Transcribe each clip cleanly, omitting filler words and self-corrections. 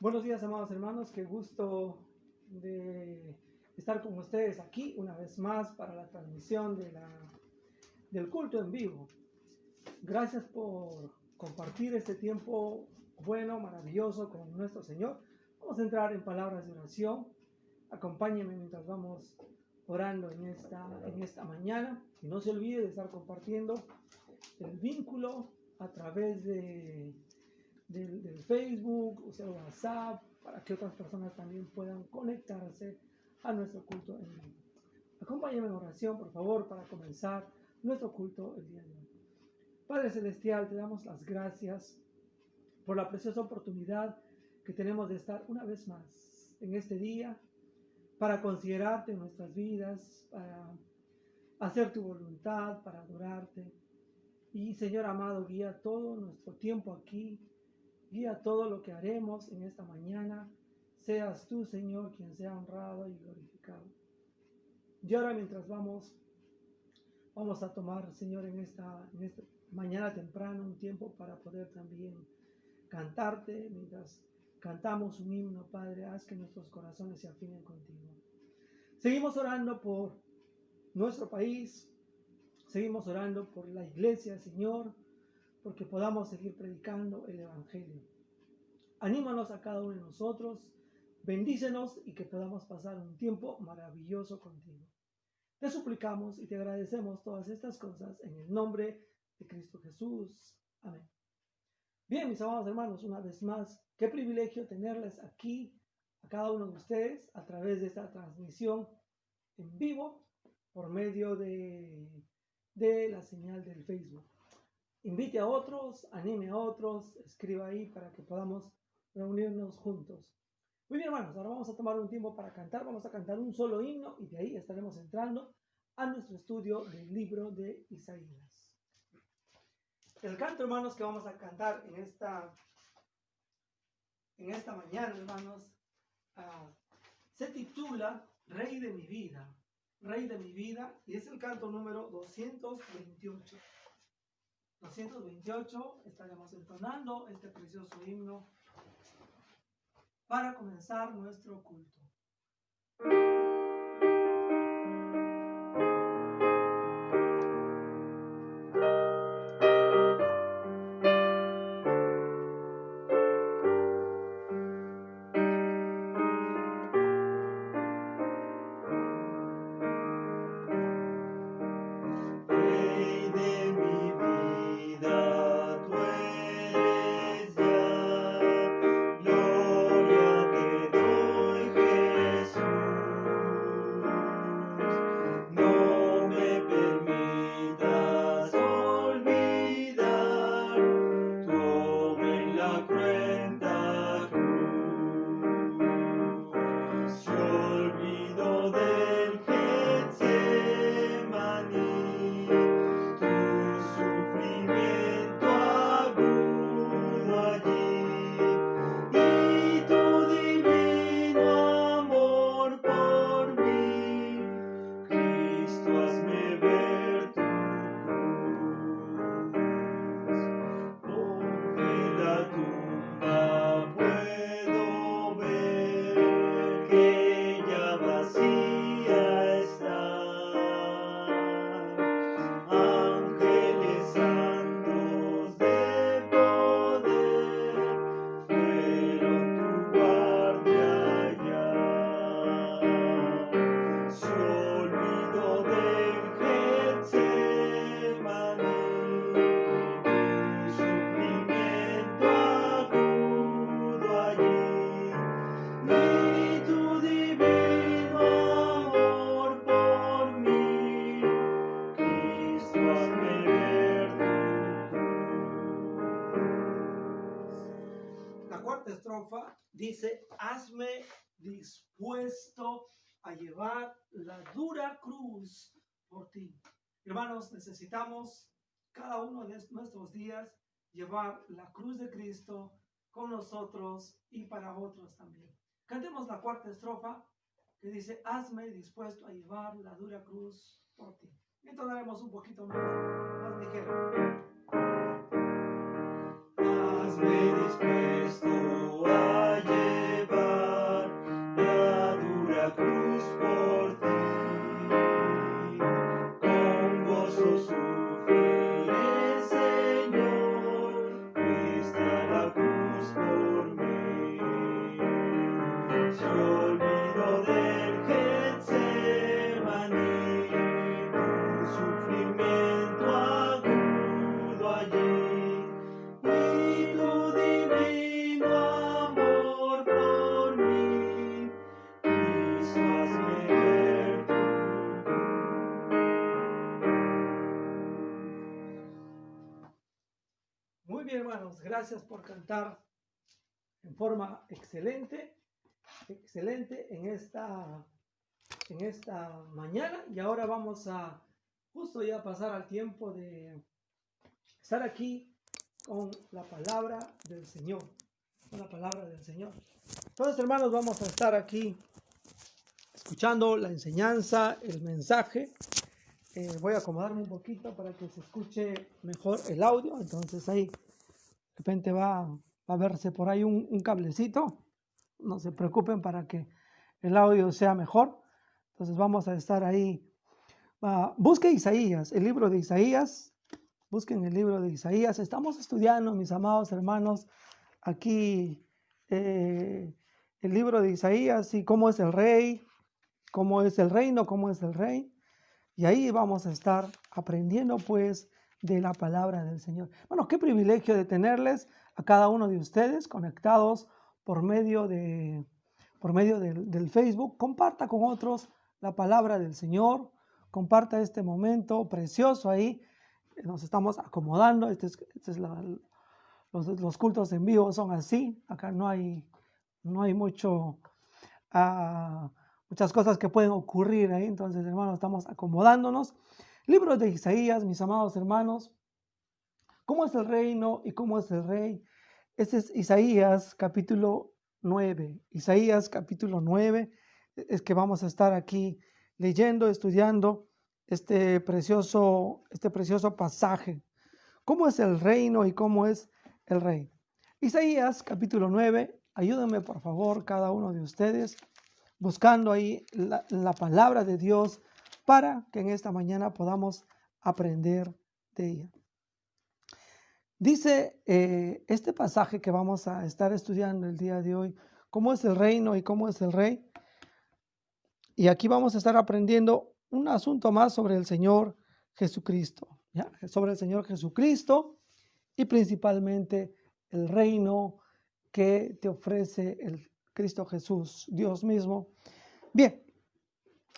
Buenos días, amados hermanos, qué gusto de estar con ustedes aquí una vez más para la transmisión del culto en vivo. Gracias por compartir este tiempo bueno, maravilloso con nuestro Señor. Vamos a entrar en palabras de oración. Acompáñenme mientras vamos orando en esta mañana. Y no se olvide de estar compartiendo el vínculo a través del Facebook, usar WhatsApp, para que otras personas también puedan conectarse a nuestro culto en vivo. Acompáñame en oración, por favor, para comenzar nuestro culto el día de hoy. Padre Celestial, te damos las gracias por la preciosa oportunidad que tenemos de estar una vez más en este día, para considerarte en nuestras vidas, para hacer tu voluntad, para adorarte. Y Señor amado, guía todo nuestro tiempo aquí, guía todo lo que haremos en esta mañana. Seas tú, Señor, quien sea honrado y glorificado. Y ahora mientras vamos a tomar, Señor, en esta mañana temprano un tiempo para poder también cantarte. Mientras cantamos un himno, Padre, haz que nuestros corazones se afinen contigo. Seguimos orando por nuestro país, seguimos orando por la iglesia, Señor, porque podamos seguir predicando el Evangelio. Anímanos a cada uno de nosotros, bendícenos y que podamos pasar un tiempo maravilloso contigo. Te suplicamos y te agradecemos todas estas cosas en el nombre de Cristo Jesús. Amén. Bien, mis amados hermanos, una vez más, qué privilegio tenerles aquí, a cada uno de ustedes, a través de esta transmisión en vivo, por medio de la señal del Facebook. Invite a otros, anime a otros, escriba ahí para que podamos reunirnos juntos. Muy bien, hermanos, ahora vamos a tomar un tiempo para cantar. Vamos a cantar un solo himno y de ahí estaremos entrando a nuestro estudio del libro de Isaías. El canto, hermanos, que vamos a cantar en esta mañana, hermanos, se titula Rey de mi vida. Rey de mi vida, y es el canto número 228. 228, estaremos entonando este precioso himno para comenzar nuestro culto. Dice, hazme dispuesto a llevar la dura cruz por ti. Hermanos, necesitamos cada uno de nuestros días llevar la cruz de Cristo con nosotros y para otros también. Cantemos la cuarta estrofa que dice, hazme dispuesto a llevar la dura cruz por ti. Entonaremos un poquito más ligero. Hazme dispuesto a llevar gracias por cantar en forma excelente en esta mañana. Y ahora vamos a justo ya pasar al tiempo de estar aquí con la palabra del Señor. Con la palabra del Señor. Entonces, hermanos, vamos a estar aquí escuchando la enseñanza, el mensaje. Voy a acomodarme un poquito para que se escuche mejor el audio. Entonces ahí de repente va a verse por ahí un cablecito. No se preocupen para que el audio sea mejor. Entonces vamos a estar ahí. Busque Isaías, el libro de Isaías. Busquen el libro de Isaías. Estamos estudiando, mis amados hermanos, aquí el libro de Isaías y cómo es el rey, cómo es el reino, cómo es el rey. Y ahí vamos a estar aprendiendo pues de la palabra del Señor. Bueno, qué privilegio de tenerles a cada uno de ustedes conectados por medio del Facebook. Comparta con otros la palabra del Señor. Comparta este momento precioso ahí. Nos estamos acomodando. Los cultos en vivo son así. Acá no hay muchas cosas que pueden ocurrir ahí. Entonces, hermanos, estamos acomodándonos. Libro de Isaías, mis amados hermanos. ¿Cómo es el reino y cómo es el rey? Este es Isaías capítulo 9. Isaías capítulo 9 es que vamos a estar aquí leyendo, estudiando este precioso pasaje. ¿Cómo es el reino y cómo es el rey? Isaías capítulo 9. Ayúdenme por favor cada uno de ustedes buscando ahí la palabra de Dios para que en esta mañana podamos aprender de ella. Dice este pasaje que vamos a estar estudiando el día de hoy, cómo es el reino y cómo es el rey. Y aquí vamos a estar aprendiendo un asunto más sobre el Señor Jesucristo, ¿ya? Sobre el Señor Jesucristo y principalmente el reino que te ofrece el Cristo Jesús, Dios mismo. Bien,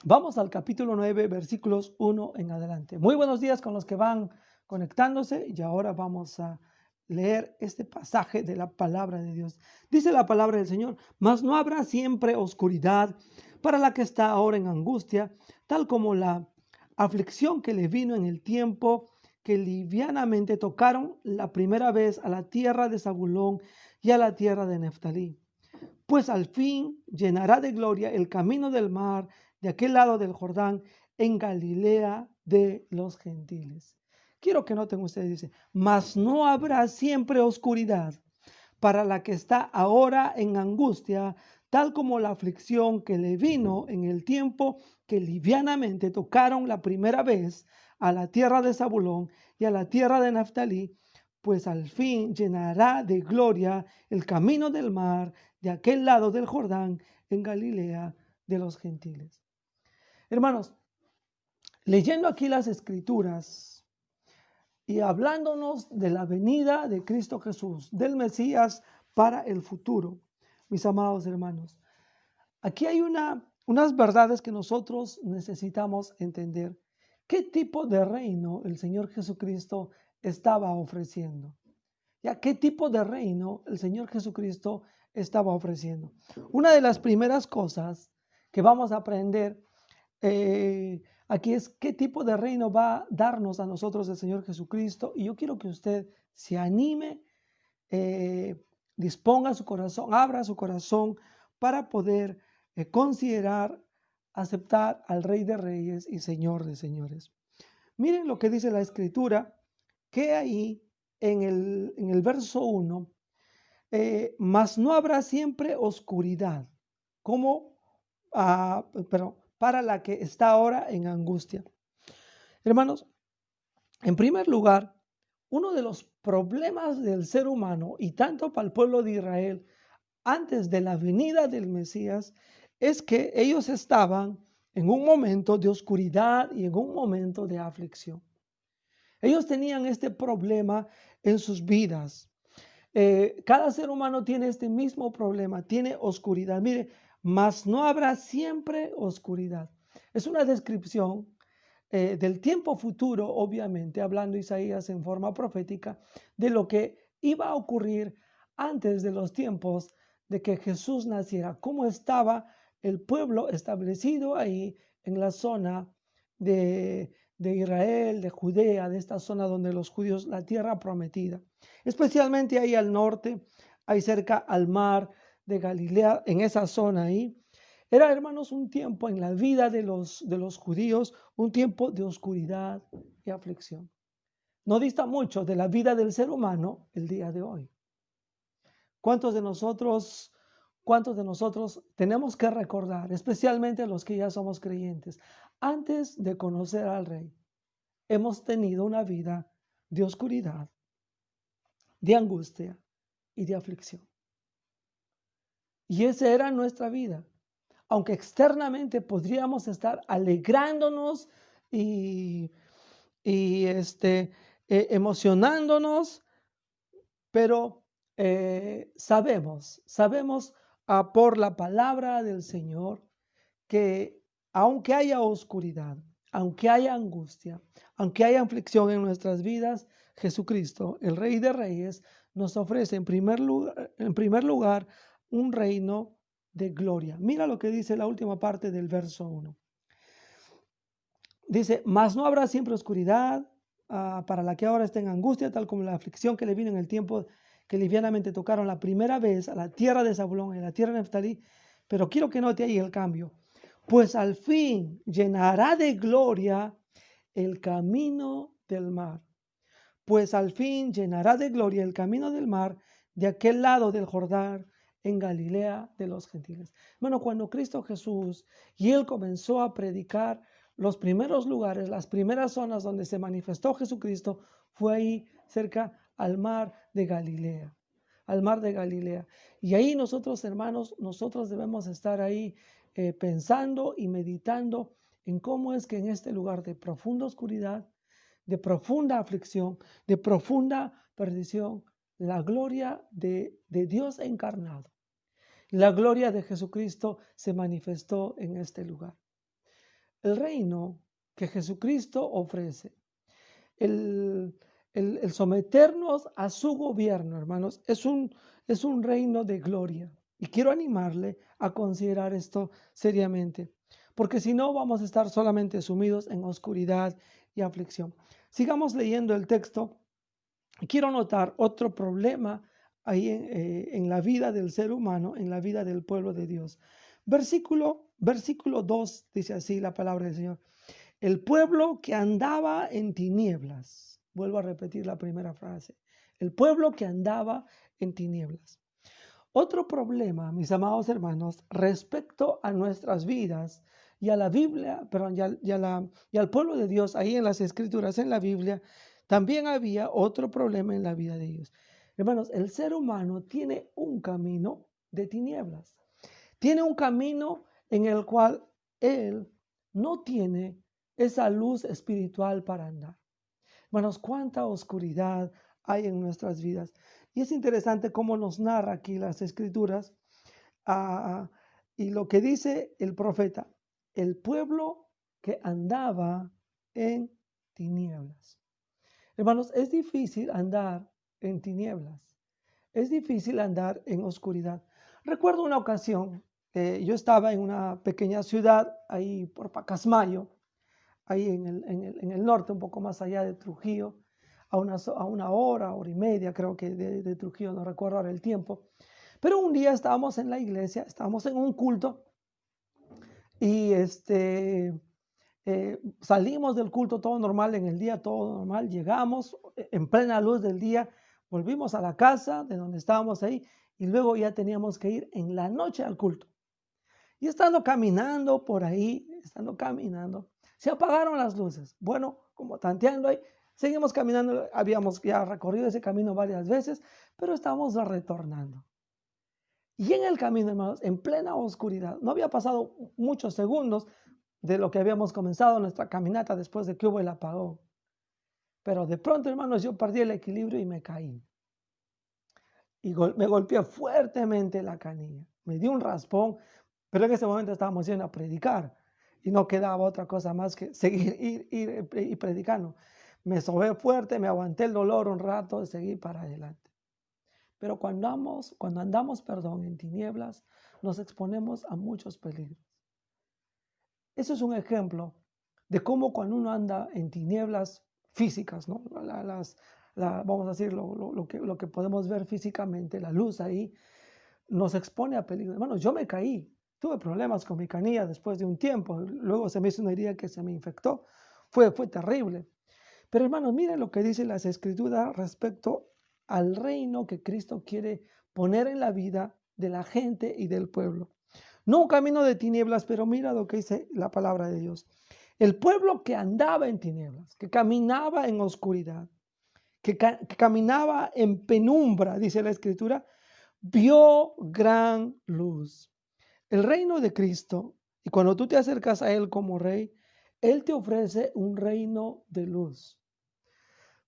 vamos al capítulo 9, versículos 1 en adelante. Muy buenos días con los que van conectándose y ahora vamos a leer este pasaje de la palabra de Dios. Dice la palabra del Señor: mas no habrá siempre oscuridad para la que está ahora en angustia, tal como la aflicción que le vino en el tiempo que livianamente tocaron la primera vez a la tierra de Zabulón y a la tierra de Neftalí. Pues al fin llenará de gloria el camino del mar de aquel lado del Jordán, en Galilea de los gentiles. Quiero que noten ustedes, dice, mas no habrá siempre oscuridad para la que está ahora en angustia, tal como la aflicción que le vino en el tiempo que livianamente tocaron la primera vez a la tierra de Zabulón y a la tierra de Neftalí, pues al fin llenará de gloria el camino del mar de aquel lado del Jordán, en Galilea de los gentiles. Hermanos, leyendo aquí las escrituras y hablándonos de la venida de Cristo Jesús, del Mesías para el futuro, mis amados hermanos, aquí hay unas verdades que nosotros necesitamos entender. ¿Qué tipo de reino el Señor Jesucristo estaba ofreciendo? ¿Ya? ¿Qué tipo de reino el Señor Jesucristo estaba ofreciendo? Una de las primeras cosas que vamos a aprender aquí es qué tipo de reino va a darnos a nosotros el Señor Jesucristo. Y yo quiero que usted se anime, disponga su corazón, abra su corazón para poder considerar, aceptar al Rey de Reyes y Señor de Señores. Miren lo que dice la Escritura, que ahí en el verso 1, mas no habrá siempre oscuridad, como para la que está ahora en angustia. Hermanos, en primer lugar, uno de los problemas del ser humano, y tanto para el pueblo de Israel, antes de la venida del Mesías, es que ellos estaban en un momento de oscuridad y en un momento de aflicción. Ellos tenían este problema en sus vidas. Cada ser humano tiene este mismo problema, tiene oscuridad. Mire, mas no habrá siempre oscuridad. Es una descripción del tiempo futuro, obviamente, hablando Isaías en forma profética, de lo que iba a ocurrir antes de los tiempos de que Jesús naciera, cómo estaba el pueblo establecido ahí en la zona de Israel, de Judea, de esta zona donde los judíos, la tierra prometida, especialmente ahí al norte, ahí cerca al mar de Galilea, en esa zona ahí. Era, hermanos, un tiempo en la vida de los judíos, un tiempo de oscuridad y aflicción. No dista mucho de la vida del ser humano el día de hoy. ¿Cuántos de nosotros tenemos que recordar, especialmente los que ya somos creyentes, antes de conocer al Rey, hemos tenido una vida de oscuridad, de angustia y de aflicción? Y esa era nuestra vida. Aunque externamente podríamos estar alegrándonos y emocionándonos, pero sabemos por la palabra del Señor que aunque haya oscuridad, aunque haya angustia, aunque haya aflicción en nuestras vidas, Jesucristo, el Rey de Reyes, nos ofrece en primer lugar un reino de gloria. Mira lo que dice la última parte del verso 1. Dice, mas no habrá siempre oscuridad para la que ahora está en angustia, tal como la aflicción que le vino en el tiempo que livianamente tocaron la primera vez a la tierra de Zabulón y a la tierra de Neftalí. Pero quiero que note ahí el cambio. Pues al fin llenará de gloria el camino del mar. Pues al fin llenará de gloria el camino del mar de aquel lado del Jordán, en Galilea de los gentiles. Bueno, cuando Cristo Jesús y Él comenzó a predicar, los primeros lugares, las primeras zonas donde se manifestó Jesucristo fue ahí cerca al mar de Galilea, al mar de Galilea. Y ahí nosotros, hermanos, nosotros debemos estar ahí pensando y meditando en cómo es que en este lugar de profunda oscuridad, de profunda aflicción, de profunda perdición, la gloria de Dios encarnado, la gloria de Jesucristo se manifestó en este lugar. El reino que Jesucristo ofrece, el someternos a su gobierno, hermanos, es un reino de gloria. Y quiero animarle a considerar esto seriamente, porque si no vamos a estar solamente sumidos en oscuridad y aflicción. Sigamos leyendo el texto. Quiero notar otro problema ahí en la vida del ser humano, en la vida del pueblo de Dios. Versículo 2 dice así la palabra del Señor. El pueblo que andaba en tinieblas. Vuelvo a repetir la primera frase. El pueblo que andaba en tinieblas. Otro problema, mis amados hermanos, respecto a nuestras vidas y a la Biblia, perdón, y al pueblo de Dios, ahí en las Escrituras, en la Biblia, también había otro problema en la vida de ellos. Hermanos, el ser humano tiene un camino de tinieblas. Tiene un camino en el cual él no tiene esa luz espiritual para andar. Hermanos, cuánta oscuridad hay en nuestras vidas. Y es interesante cómo nos narra aquí las Escrituras y lo que dice el profeta, el pueblo que andaba en tinieblas. Hermanos, es difícil andar en tinieblas, es difícil andar en oscuridad. Recuerdo una ocasión, yo estaba en una pequeña ciudad ahí por Pacasmayo, ahí en el norte, un poco más allá de Trujillo, a una hora y media creo que de Trujillo, no recuerdo ahora el tiempo. Pero un día estábamos en la iglesia, estábamos en un culto y salimos del culto todo normal, en el día todo normal, llegamos en plena luz del día, volvimos a la casa de donde estábamos ahí y luego ya teníamos que ir en la noche al culto. Y estando caminando por ahí, se apagaron las luces. Bueno, como tanteando ahí, seguimos caminando, habíamos ya recorrido ese camino varias veces, pero estábamos retornando. Y en el camino, hermanos, en plena oscuridad, no había pasado muchos segundos de lo que habíamos comenzado nuestra caminata después de que hubo el apagón. Pero de pronto, hermanos, yo perdí el equilibrio y me caí. Y me golpeé fuertemente la canilla. Me dio un raspón, pero en ese momento estábamos yendo a predicar y no quedaba otra cosa más que seguir ir predicando. Me sobé fuerte, me aguanté el dolor un rato y seguí para adelante. pero cuando andamos, en tinieblas, nos exponemos a muchos peligros. Eso es un ejemplo de cómo cuando uno anda en tinieblas físicas, ¿no? Vamos a decir, lo que podemos ver físicamente, la luz ahí, nos expone a peligro. Hermanos, yo me caí, tuve problemas con mi canilla después de un tiempo, luego se me hizo una herida que se me infectó, fue terrible. Pero hermanos, miren lo que dicen las Escrituras respecto al reino que Cristo quiere poner en la vida de la gente y del pueblo. No un camino de tinieblas, pero mira lo que dice la palabra de Dios. El pueblo que andaba en tinieblas, que caminaba en oscuridad, que caminaba en penumbra, dice la Escritura, vio gran luz. El reino de Cristo, y cuando tú te acercas a Él como rey, Él te ofrece un reino de luz,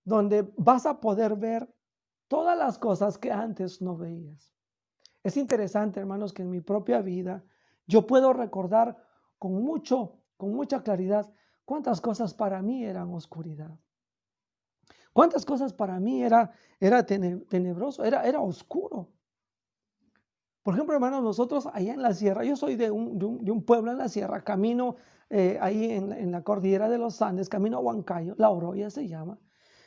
donde vas a poder ver todas las cosas que antes no veías. Es interesante, hermanos, que en mi propia vida yo puedo recordar con mucha claridad cuántas cosas para mí eran oscuridad. Cuántas cosas para mí era tenebroso, era oscuro. Por ejemplo, hermanos, nosotros allá en la sierra, yo soy de un pueblo en la sierra, camino ahí en la cordillera de los Andes, camino a Huancayo, La Oroya se llama.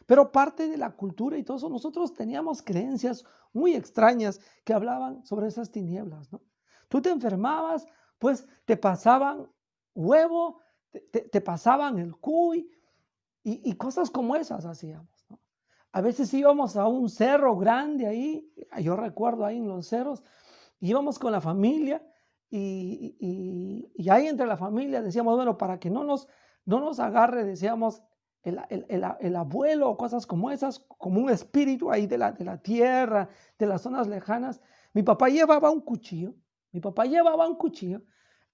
Pero parte de la cultura y todo eso, nosotros teníamos creencias muy extrañas que hablaban sobre esas tinieblas, ¿no? Tú te enfermabas, pues te pasaban huevo, te pasaban el cuy y cosas como esas hacíamos, ¿no? A veces íbamos a un cerro grande ahí, yo recuerdo ahí en los cerros, íbamos con la familia y ahí entre la familia decíamos, bueno, para que no nos agarre, decíamos, el abuelo o cosas como esas, como un espíritu ahí de la tierra, de las zonas lejanas. Mi papá llevaba un cuchillo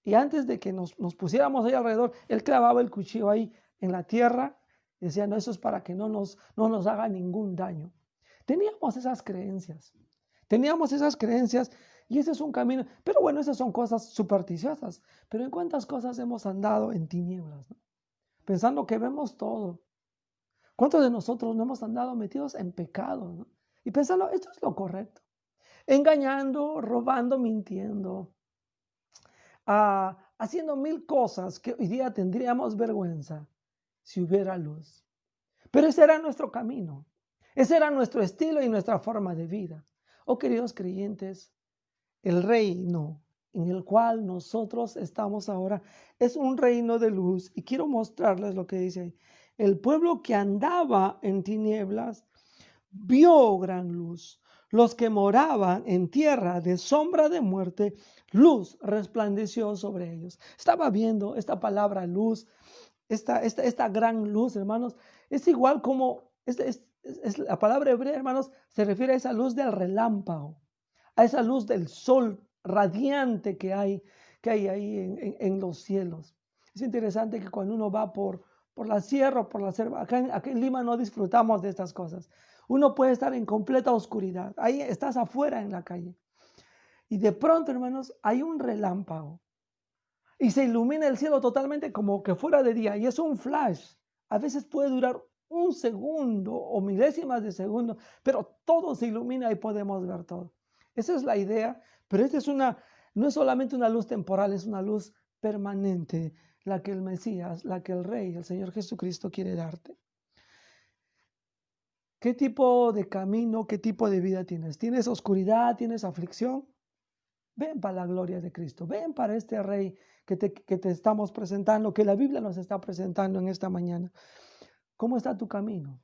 y antes de que nos pusiéramos ahí alrededor, él clavaba el cuchillo ahí en la tierra y decía, no, eso es para que no nos haga ningún daño. Teníamos esas creencias y ese es un camino, pero bueno, esas son cosas supersticiosas, pero ¿en cuántas cosas hemos andado en tinieblas, ¿no? Pensando que vemos todo? ¿Cuántos de nosotros no hemos andado metidos en pecado, ¿no? Y pensando, esto es lo correcto, engañando, robando, mintiendo, haciendo mil cosas que hoy día tendríamos vergüenza si hubiera luz. Pero ese era nuestro camino, ese era nuestro estilo y nuestra forma de vida. Oh, queridos creyentes, el reino en el cual nosotros estamos ahora es un reino de luz. Y quiero mostrarles lo que dice ahí. El pueblo que andaba en tinieblas vio gran luz. Los que moraban en tierra de sombra de muerte, luz resplandeció sobre ellos. Estaba viendo esta palabra luz, esta gran luz, hermanos. Es igual como, la palabra hebrea, hermanos, se refiere a esa luz del relámpago, a esa luz del sol radiante que hay ahí en los cielos. Es interesante que cuando uno va por la sierra o por la selva, acá en Lima no disfrutamos de estas cosas. Uno puede estar en completa oscuridad, ahí estás afuera en la calle y de pronto, hermanos, hay un relámpago y se ilumina el cielo totalmente como que fuera de día y es un flash. A veces puede durar un segundo o milésimas de segundo, pero todo se ilumina y podemos ver todo. Esa es la idea, pero no es solamente una luz temporal, es una luz permanente, la que el Mesías, la que el Rey, el Señor Jesucristo quiere darte. ¿Qué tipo de camino, qué tipo de vida tienes? ¿Tienes oscuridad? ¿Tienes aflicción? Ven para la gloria de Cristo, ven para este Rey que te estamos presentando, que la Biblia nos está presentando en esta mañana. ¿Cómo está tu camino?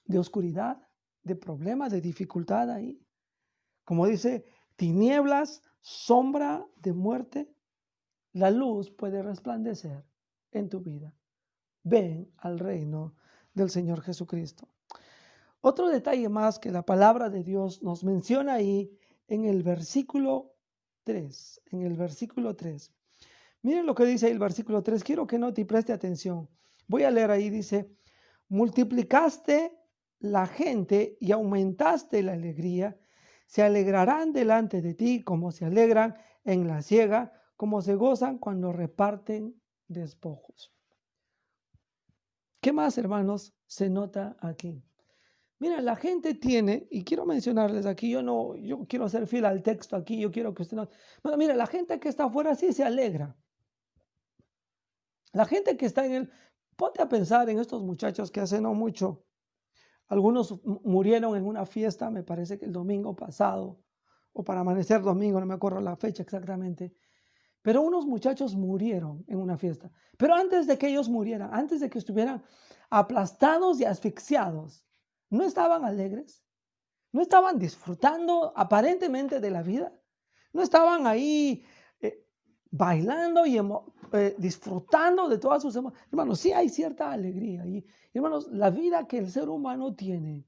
¿De oscuridad? ¿De problema? ¿De dificultad ahí? Como dice, tinieblas, sombra de muerte. La luz puede resplandecer en tu vida. Ven al reino del Señor Jesucristo. Otro detalle más que la palabra de Dios nos menciona ahí en el versículo 3. En el versículo 3. Miren lo que dice ahí el versículo 3. Quiero que note y preste atención. Voy a leer ahí, dice, multiplicaste la gente y aumentaste la alegría. Se alegrarán delante de ti como se alegran en la siega, como se gozan cuando reparten despojos. ¿Qué más, hermanos, se nota aquí? Mira, la gente tiene, y quiero mencionarles aquí, yo quiero ser fiel al texto aquí, yo quiero que usted no. Bueno, mira, la gente que está afuera sí se alegra. La gente que está ponte a pensar en estos muchachos que hace no mucho, algunos murieron en una fiesta, me parece que el domingo pasado, o para amanecer domingo, no me acuerdo la fecha exactamente, pero unos muchachos murieron en una fiesta. Pero antes de que ellos murieran, antes de que estuvieran aplastados y asfixiados, ¿no estaban alegres? ¿No estaban disfrutando aparentemente de la vida? ¿No estaban ahí bailando y disfrutando de todas sus emociones? Hermanos, sí hay cierta alegría. Y hermanos, la vida que el ser humano tiene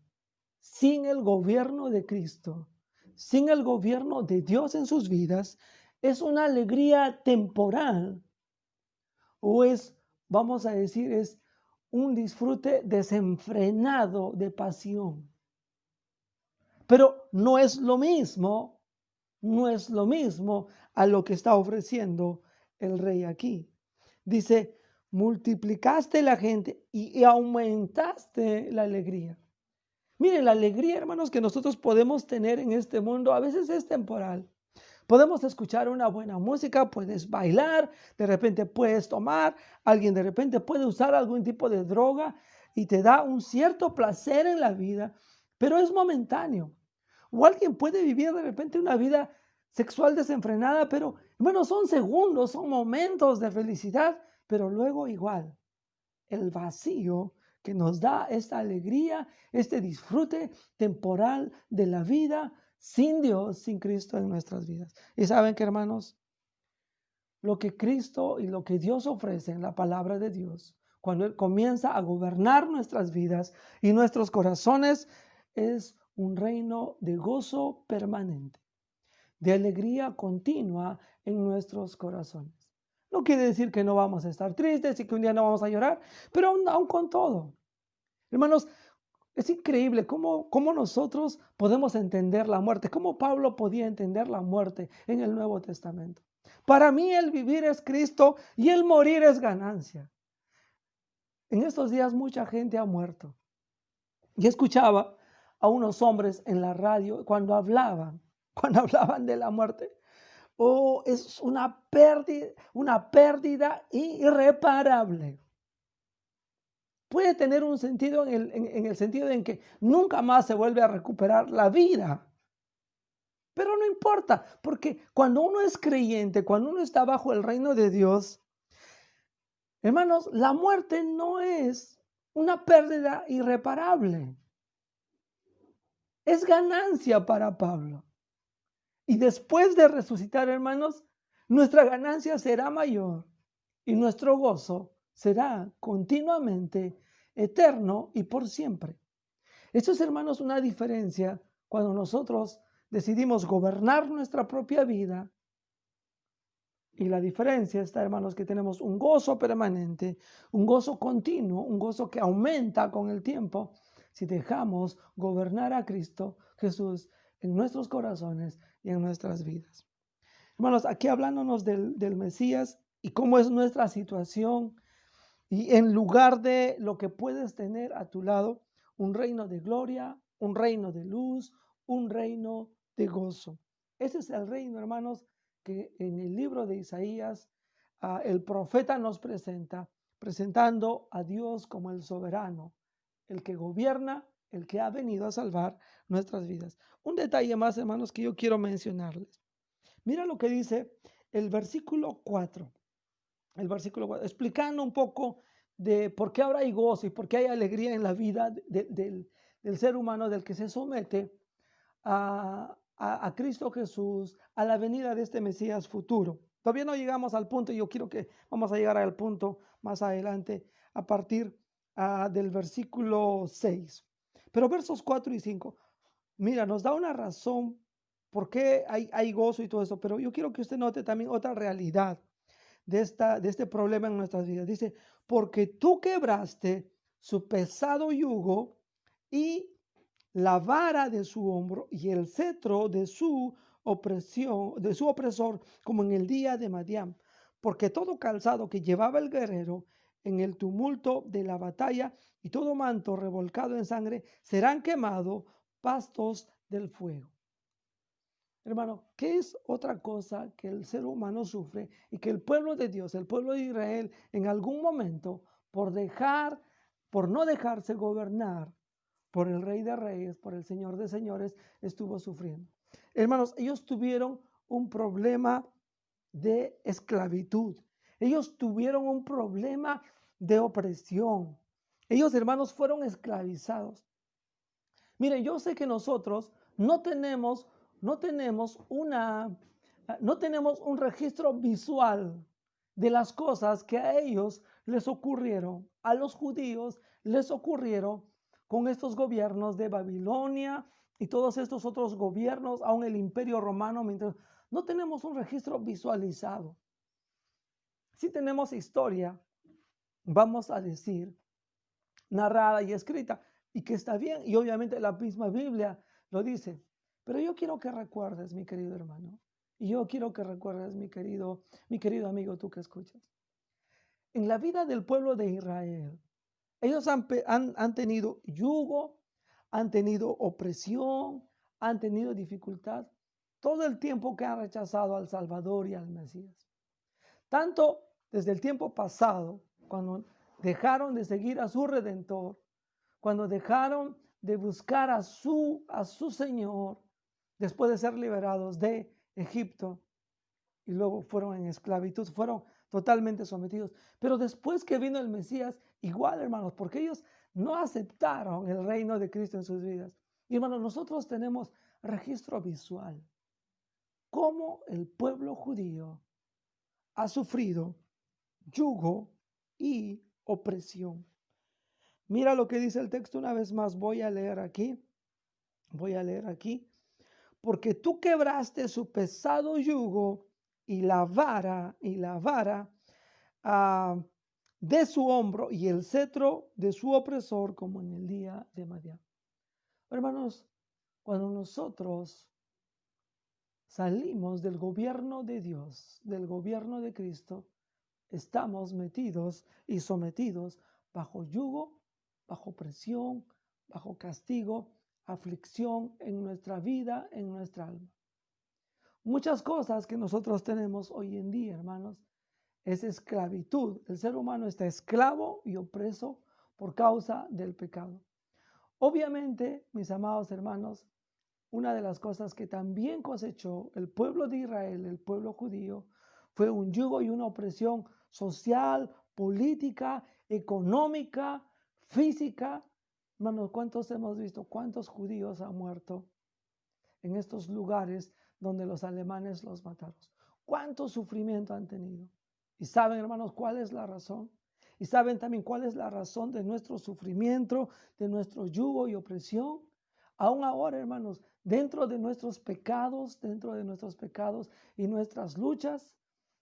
sin el gobierno de Cristo, sin el gobierno de Dios en sus vidas, es una alegría temporal o es, vamos a decir, es un disfrute desenfrenado de pasión. Pero no es lo mismo a lo que está ofreciendo el rey aquí. Dice, multiplicaste la gente y aumentaste la alegría. Miren, la alegría, hermanos, que nosotros podemos tener en este mundo a veces es temporal. Podemos escuchar una buena música, puedes bailar, de repente puedes tomar, alguien de repente puede usar algún tipo de droga y te da un cierto placer en la vida, pero es momentáneo. O alguien puede vivir de repente una vida sexual desenfrenada, pero bueno, son segundos, son momentos de felicidad, pero luego igual, el vacío que nos da esta alegría, este disfrute temporal de la vida sin Dios, sin Cristo en nuestras vidas. Y saben que, hermanos, lo que Cristo y lo que Dios ofrece en la palabra de Dios, cuando Él comienza a gobernar nuestras vidas y nuestros corazones, es un reino de gozo permanente, de alegría continua en nuestros corazones. No quiere decir que no vamos a estar tristes y que un día no vamos a llorar, pero aún con todo. Hermanos, es increíble cómo nosotros podemos entender la muerte, cómo Pablo podía entender la muerte en el Nuevo Testamento. Para mí el vivir es Cristo y el morir es ganancia. En estos días mucha gente ha muerto. Y escuchaba a unos hombres en la radio cuando hablaban de la muerte. Oh, es una pérdida irreparable. Puede tener un sentido en el sentido en que nunca más se vuelve a recuperar la vida. Pero no importa, porque cuando uno es creyente, cuando uno está bajo el reino de Dios, hermanos, la muerte no es una pérdida irreparable. Es ganancia para Pablo. Y después de resucitar, hermanos, nuestra ganancia será mayor y nuestro gozo será continuamente eterno y por siempre. Esto es, hermanos, una diferencia cuando nosotros decidimos gobernar nuestra propia vida. Y la diferencia está, hermanos, que tenemos un gozo permanente, un gozo continuo, un gozo que aumenta con el tiempo si dejamos gobernar a Cristo Jesús en nuestros corazones y en nuestras vidas. Hermanos, aquí hablándonos del Mesías y cómo es nuestra situación, y en lugar de lo que puedes tener a tu lado, un reino de gloria, un reino de luz, un reino de gozo. Ese es el reino, hermanos, que en el libro de Isaías el profeta nos presenta, presentando a Dios como el soberano, el que gobierna, el que ha venido a salvar nuestras vidas. Un detalle más, hermanos, que yo quiero mencionarles. Mira lo que dice el versículo 4. El versículo 4, explicando un poco de por qué ahora hay gozo y por qué hay alegría en la vida del ser humano, del que se somete a Cristo Jesús, a la venida de este Mesías futuro. Todavía no llegamos al punto, y yo quiero que vamos a llegar al punto más adelante a partir del versículo 6. Pero versos 4 y 5, mira, nos da una razón por qué hay gozo y todo eso, pero yo quiero que usted note también otra realidad de este problema en nuestras vidas. Dice, porque tú quebraste su pesado yugo y la vara de su hombro y el cetro de su opresión, de su opresor, como en el día de Madián, porque todo calzado que llevaba el guerrero en el tumulto de la batalla, y todo manto revolcado en sangre serán quemados pastos del fuego. Hermano, ¿qué es otra cosa que el ser humano sufre y que el pueblo de Dios, el pueblo de Israel, en algún momento, por no dejarse gobernar por el Rey de Reyes, por el Señor de Señores, estuvo sufriendo? Hermanos, ellos tuvieron un problema de esclavitud. Ellos tuvieron un problema de opresión. Ellos, hermanos, fueron esclavizados. Miren, yo sé que nosotros no tenemos un registro visual de las cosas que a ellos les ocurrieron, a los judíos les ocurrieron con estos gobiernos de Babilonia y todos estos otros gobiernos, aún el Imperio Romano, no tenemos un registro visualizado. Sí tenemos historia, vamos a decir, narrada y escrita, y que está bien, y obviamente la misma Biblia lo dice. Pero yo quiero que recuerdes, mi querido hermano, y yo quiero que recuerdes, mi querido amigo, tú que escuchas. En la vida del pueblo de Israel, ellos han tenido yugo, han tenido opresión, han tenido dificultad, todo el tiempo que han rechazado al Salvador y al Mesías. Tanto desde el tiempo pasado, cuando dejaron de seguir a su Redentor, cuando dejaron de buscar a su Señor, después de ser liberados de Egipto, y luego fueron en esclavitud, fueron totalmente sometidos. Pero después que vino el Mesías, igual, hermanos, porque ellos no aceptaron el reino de Cristo en sus vidas. Y hermanos, nosotros tenemos registro visual. Cómo el pueblo judío ha sufrido yugo y opresión. Mira lo que dice el texto una vez más. Voy a leer aquí. Porque tú quebraste su pesado yugo y la vara de su hombro y el cetro de su opresor, como en el día de Madián. Hermanos, cuando nosotros salimos del gobierno de Dios, del gobierno de Cristo, estamos metidos y sometidos bajo yugo, bajo presión, bajo castigo, aflicción en nuestra vida, en nuestra alma. Muchas cosas que nosotros tenemos hoy en día, hermanos, es esclavitud. El ser humano está esclavo y opreso por causa del pecado. Obviamente, mis amados hermanos, una de las cosas que también cosechó el pueblo de Israel, el pueblo judío, fue un yugo y una opresión social, política, económica, física. Hermanos, ¿cuántos hemos visto? ¿Cuántos judíos han muerto en estos lugares donde los alemanes los mataron? ¿Cuánto sufrimiento han tenido? ¿Y saben, hermanos, cuál es la razón? ¿Y saben también cuál es la razón de nuestro sufrimiento, de nuestro yugo y opresión? Aún ahora, hermanos, dentro de nuestros pecados y nuestras luchas,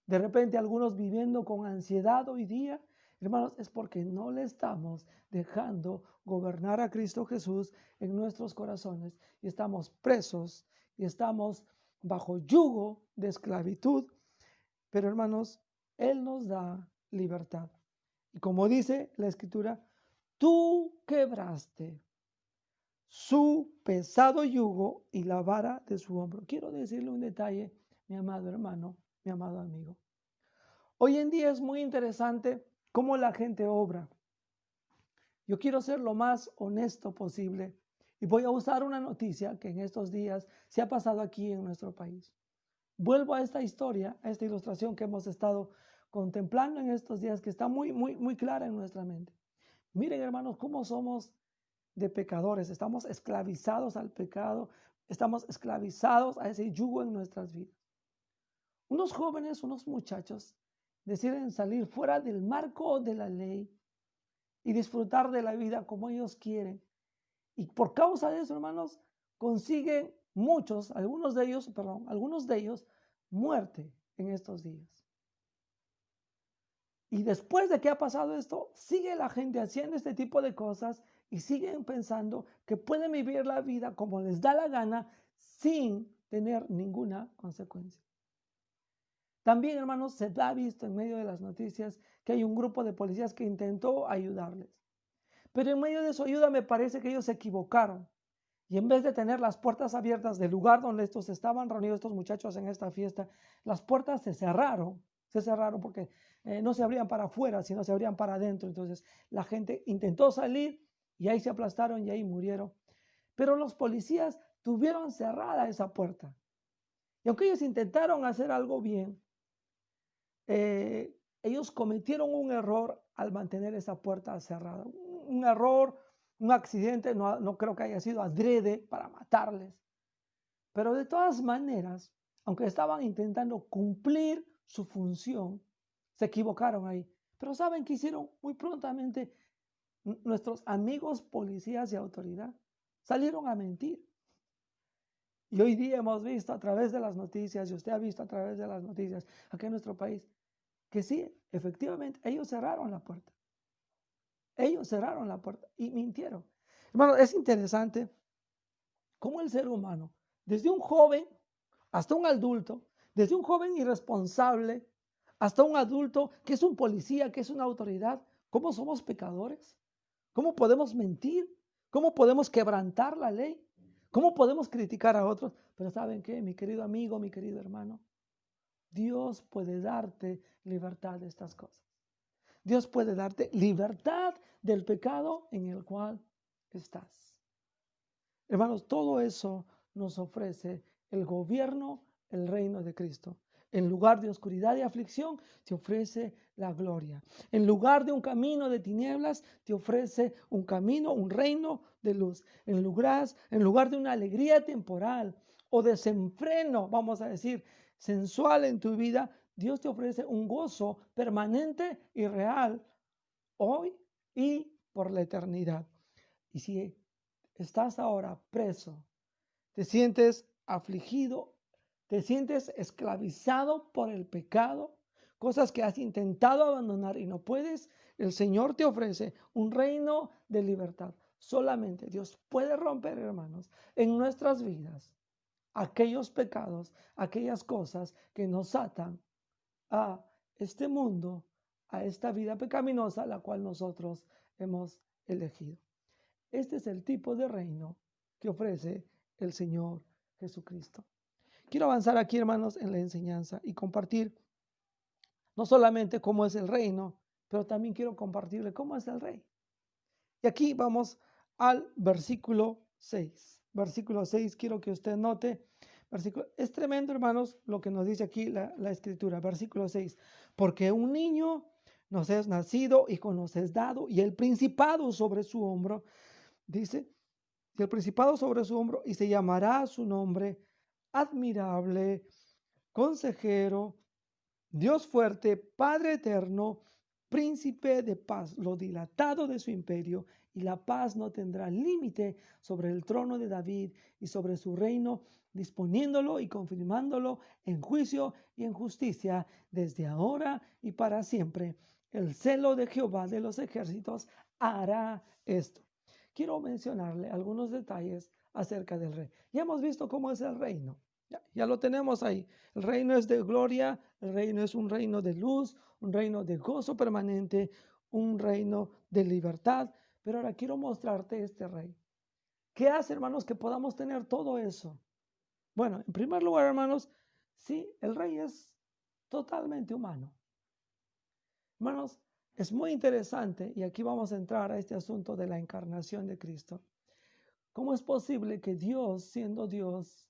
de repente algunos viviendo con ansiedad hoy día, hermanos, es porque no le estamos dejando gobernar a Cristo Jesús en nuestros corazones y estamos presos y estamos bajo yugo de esclavitud. Pero, hermanos, Él nos da libertad. Y como dice la Escritura, tú quebraste su pesado yugo y la vara de su hombro. Quiero decirle un detalle, mi amado hermano, mi amado amigo. Hoy en día es muy interesante cómo la gente obra. Yo quiero ser lo más honesto posible y voy a usar una noticia que en estos días se ha pasado aquí en nuestro país. Vuelvo a esta historia, a esta ilustración que hemos estado contemplando en estos días, que está muy clara en nuestra mente. Miren, hermanos, cómo somos de pecadores, estamos esclavizados al pecado, estamos esclavizados a ese yugo en nuestras vidas. Unos jóvenes, unos muchachos, deciden salir fuera del marco de la ley y disfrutar de la vida como ellos quieren. Y por causa de eso, hermanos, consiguen algunos de ellos, muerte en estos días. Y después de que ha pasado esto, sigue la gente haciendo este tipo de cosas y siguen pensando que pueden vivir la vida como les da la gana sin tener ninguna consecuencia. También, hermanos, se ha visto en medio de las noticias que hay un grupo de policías que intentó ayudarles. Pero en medio de su ayuda me parece que ellos se equivocaron. Y en vez de tener las puertas abiertas del lugar donde estos estaban reunidos, estos muchachos en esta fiesta, las puertas se cerraron porque no se abrían para afuera, sino se abrían para adentro. Entonces la gente intentó salir y ahí se aplastaron y ahí murieron. Pero los policías tuvieron cerrada esa puerta. Y aunque ellos intentaron hacer algo bien, ellos cometieron un error al mantener esa puerta cerrada. Un error, un accidente, no creo que haya sido adrede para matarles. Pero de todas maneras, aunque estaban intentando cumplir su función, se equivocaron ahí. Pero ¿saben qué hicieron? Muy prontamente nuestros amigos policías y autoridad salieron a mentir. Y hoy día hemos visto a través de las noticias, y usted ha visto a través de las noticias aquí en nuestro país, que sí, efectivamente, ellos cerraron la puerta. Ellos cerraron la puerta y mintieron. Hermano, es interesante cómo el ser humano, desde un joven hasta un adulto, desde un joven irresponsable hasta un adulto que es un policía, que es una autoridad, ¿cómo somos pecadores? ¿Cómo podemos mentir? ¿Cómo podemos quebrantar la ley? ¿Cómo podemos criticar a otros? Pero ¿saben qué, mi querido amigo, mi querido hermano? Dios puede darte libertad de estas cosas. Dios puede darte libertad del pecado en el cual estás. Hermanos, todo eso nos ofrece el gobierno, el reino de Cristo. En lugar de oscuridad y aflicción, te ofrece la gloria. En lugar de un camino de tinieblas, te ofrece un camino, un reino de luz. En lugar de una alegría temporal o desenfreno, vamos a decir, sensual en tu vida, Dios te ofrece un gozo permanente y real hoy y por la eternidad. Y si estás ahora preso, te sientes afligido, te sientes esclavizado por el pecado, cosas que has intentado abandonar y no puedes, el Señor te ofrece un reino de libertad. Solamente Dios puede romper, hermanos, en nuestras vidas aquellos pecados, aquellas cosas que nos atan a este mundo, a esta vida pecaminosa, la cual nosotros hemos elegido. Este es el tipo de reino que ofrece el Señor Jesucristo. Quiero avanzar aquí, hermanos, en la enseñanza y compartir no solamente cómo es el reino, pero también quiero compartirle cómo es el rey. Y aquí vamos al versículo 6. Versículo 6, quiero que usted note. Es tremendo, hermanos, lo que nos dice aquí la escritura. Versículo 6. Porque un niño nos es nacido, hijo nos es dado, y el principado sobre su hombro, dice, y el principado sobre su hombro, y se llamará su nombre admirable, consejero, Dios fuerte, Padre eterno, príncipe de paz. Lo dilatado de su imperio y la paz no tendrá límite sobre el trono de David y sobre su reino, disponiéndolo y confirmándolo en juicio y en justicia desde ahora y para siempre. El celo de Jehová de los ejércitos hará esto. Quiero mencionarle algunos detalles acerca del rey. Ya hemos visto cómo es el reino. Ya lo tenemos ahí. El reino es de gloria, el reino es un reino de luz, un reino de gozo permanente, un reino de libertad. Pero ahora quiero mostrarte este rey. ¿Qué hace, hermanos, que podamos tener todo eso? Bueno, en primer lugar, hermanos, sí, el rey es totalmente humano. Hermanos, es muy interesante, y aquí vamos a entrar a este asunto de la encarnación de Cristo. ¿Cómo es posible que Dios, siendo Dios,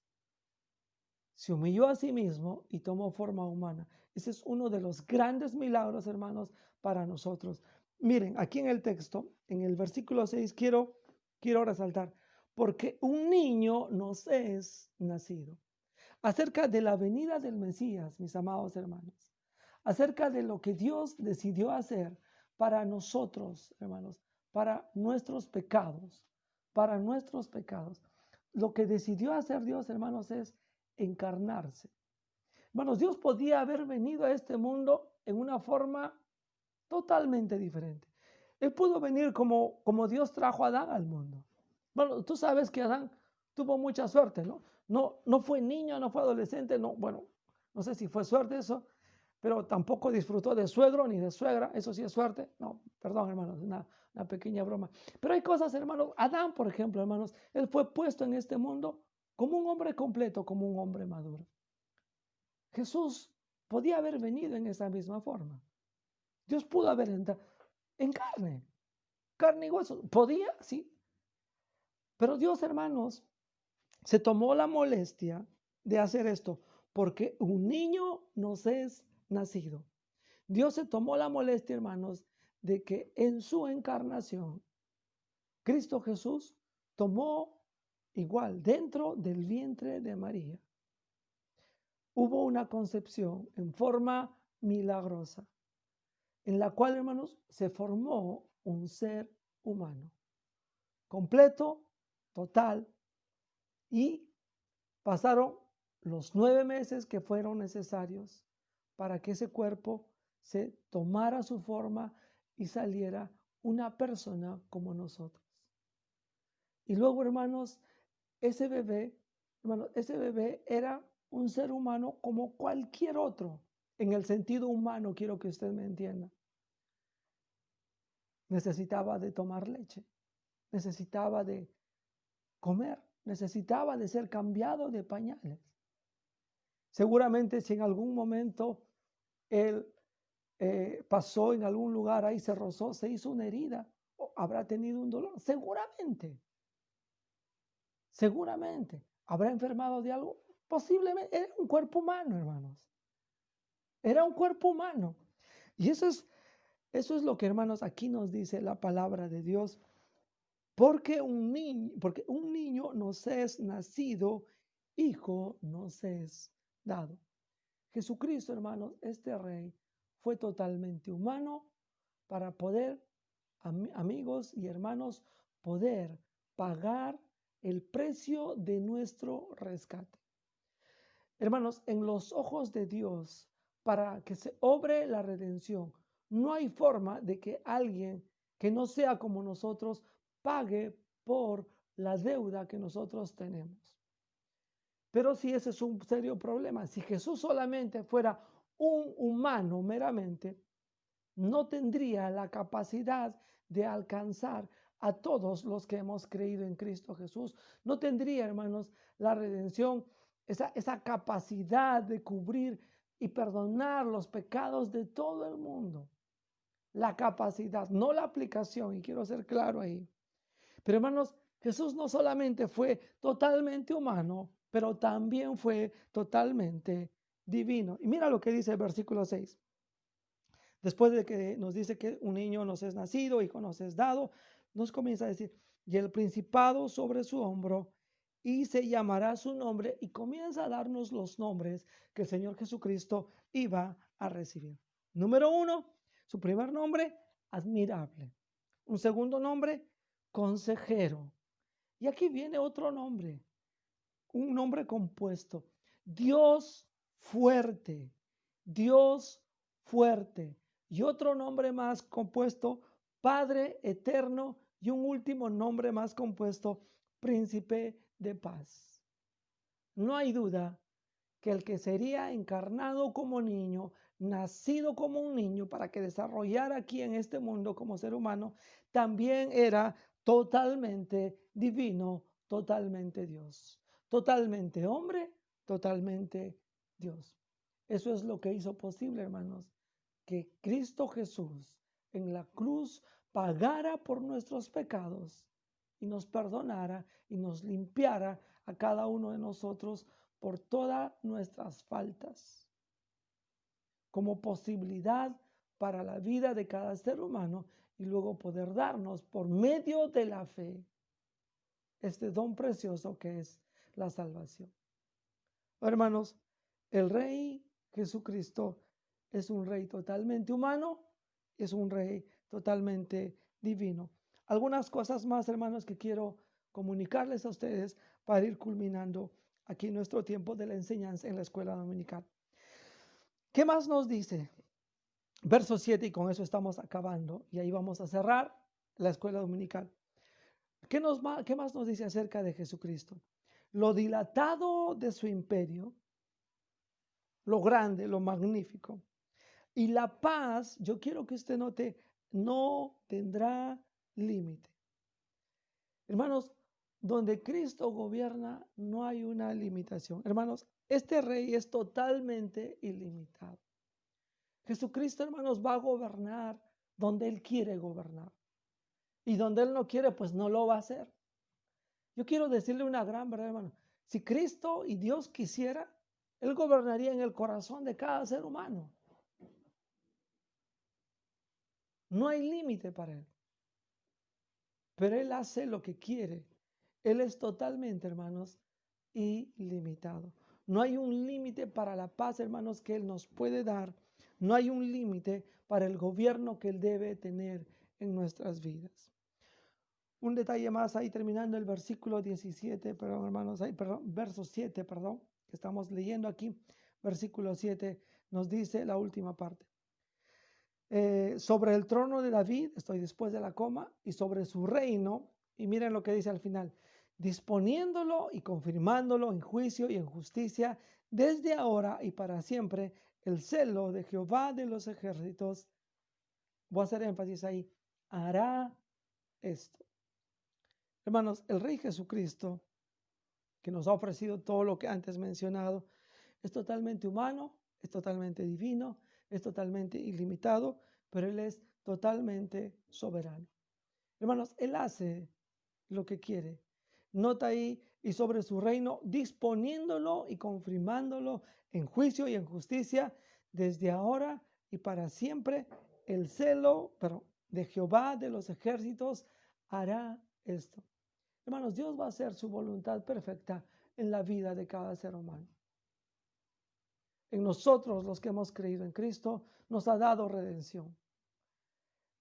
se humilló a sí mismo y tomó forma humana? Ese es uno de los grandes milagros, hermanos, para nosotros. Miren, aquí en el texto, en el versículo 6, quiero resaltar, porque un niño nos es nacido. Acerca de la venida del Mesías, mis amados hermanos, acerca de lo que Dios decidió hacer para nosotros, hermanos, para nuestros pecados, Lo que decidió hacer Dios, hermanos, es encarnarse. Hermanos, Dios podía haber venido a este mundo en una forma totalmente diferente. Él pudo venir como Dios trajo a Adán al mundo. Bueno, tú sabes que Adán tuvo mucha suerte, ¿no? No fue niño, no fue adolescente, no, bueno, no sé si fue suerte eso, pero tampoco disfrutó de suegro ni de suegra. Eso sí es suerte. No, perdón, hermanos, una pequeña broma. Pero hay cosas, hermanos. Adán, por ejemplo, hermanos, él fue puesto en este mundo como un hombre completo, como un hombre maduro. Jesús podía haber venido en esa misma forma. Dios pudo haber entrado en carne y hueso. Podía, sí. Pero Dios, hermanos, se tomó la molestia de hacer esto porque un niño nos es nacido. Dios se tomó la molestia, hermanos, de que en su encarnación, Cristo Jesús tomó igual dentro del vientre de María. Hubo una concepción en forma milagrosa, en la cual, hermanos, se formó un ser humano, completo, total, y pasaron los 9 meses que fueron necesarios para que ese cuerpo se tomara su forma y saliera una persona como nosotros. Y luego, hermanos, ese bebé era un ser humano como cualquier otro. En el sentido humano, quiero que usted me entienda. Necesitaba de tomar leche, necesitaba de comer, necesitaba de ser cambiado de pañales. Seguramente si en algún momento él pasó en algún lugar, ahí se rozó, se hizo una herida, o habrá tenido un dolor, seguramente, habrá enfermado de algo, posiblemente, era un cuerpo humano, hermanos, era un cuerpo humano. Y eso es lo que, hermanos, aquí nos dice la palabra de Dios, porque un niño nos es nacido, hijo nos es dado. Jesucristo, hermanos, este rey fue totalmente humano para poder, amigos y hermanos, poder pagar el precio de nuestro rescate. Hermanos, en los ojos de Dios, para que se obre la redención, no hay forma de que alguien que no sea como nosotros pague por la deuda que nosotros tenemos. Pero si ese es un serio problema, si Jesús solamente fuera un humano meramente, no tendría la capacidad de alcanzar a todos los que hemos creído en Cristo Jesús. No tendría, hermanos, la redención, esa capacidad de cubrir y perdonar los pecados de todo el mundo. La capacidad, no la aplicación, y quiero ser claro ahí. Pero hermanos, Jesús no solamente fue totalmente humano, pero también fue totalmente divino. Y mira lo que dice el versículo 6. Después de que nos dice que un niño nos es nacido, hijo nos es dado, nos comienza a decir, y el principado sobre su hombro, y se llamará su nombre, y comienza a darnos los nombres que el Señor Jesucristo iba a recibir. Número 1, su primer nombre, admirable. Un segundo nombre, consejero. Y aquí viene otro nombre, un nombre compuesto, Dios fuerte, Dios fuerte. Y otro nombre más compuesto, Padre eterno. Y un último nombre más compuesto, Príncipe de paz. No hay duda que el que sería encarnado como niño, nacido como un niño para que desarrollara aquí en este mundo como ser humano, también era totalmente divino, totalmente Dios, totalmente hombre, totalmente Dios. Eso es lo que hizo posible, hermanos, que Cristo Jesús en la cruz pagara por nuestros pecados y nos perdonara y nos limpiara a cada uno de nosotros por todas nuestras faltas, como posibilidad para la vida de cada ser humano y luego poder darnos por medio de la fe este don precioso que es la salvación. Hermanos, el Rey Jesucristo es un Rey totalmente humano, es un Rey totalmente divino. Algunas cosas más, hermanos, que quiero comunicarles a ustedes para ir culminando aquí nuestro tiempo de la enseñanza en la escuela dominical. ¿Qué más nos dice? Verso 7, y con eso estamos acabando, y ahí vamos a cerrar la escuela dominical. ¿Qué más nos dice acerca de Jesucristo? Lo dilatado de su imperio, lo grande, lo magnífico, Y la paz, yo quiero que usted note, no tendrá límite. Hermanos, donde Cristo gobierna no hay una limitación. Hermanos, este rey es totalmente ilimitado. Jesucristo, hermanos, va a gobernar donde Él quiere gobernar. Y donde Él no quiere, pues no lo va a hacer. Yo quiero decirle una gran verdad, hermano. Si Cristo y Dios quisiera, Él gobernaría en el corazón de cada ser humano. No hay límite para Él. Pero Él hace lo que quiere. Él es totalmente, hermanos, ilimitado. No hay un límite para la paz, hermanos, que Él nos puede dar. No hay un límite para el gobierno que Él debe tener en nuestras vidas. Un detalle más ahí terminando el versículo 17, perdón, hermanos, verso 7, perdón, que estamos leyendo aquí. Versículo 7 nos dice la última parte. Sobre el trono de David, estoy después de la coma, y sobre su reino, y miren lo que dice al final, disponiéndolo y confirmándolo en juicio y en justicia, desde ahora y para siempre, el celo de Jehová de los ejércitos, voy a hacer énfasis ahí, hará esto. Hermanos, el Rey Jesucristo, que nos ha ofrecido todo lo que antes mencionado, es totalmente humano, es totalmente divino, es totalmente ilimitado, pero Él es totalmente soberano. Hermanos, Él hace lo que quiere. Nota ahí, y sobre su reino, disponiéndolo y confirmándolo en juicio y en justicia, desde ahora y para siempre, el celo, de Jehová de los ejércitos hará esto. Hermanos, Dios va a hacer su voluntad perfecta en la vida de cada ser humano. En nosotros, los que hemos creído en Cristo, nos ha dado redención.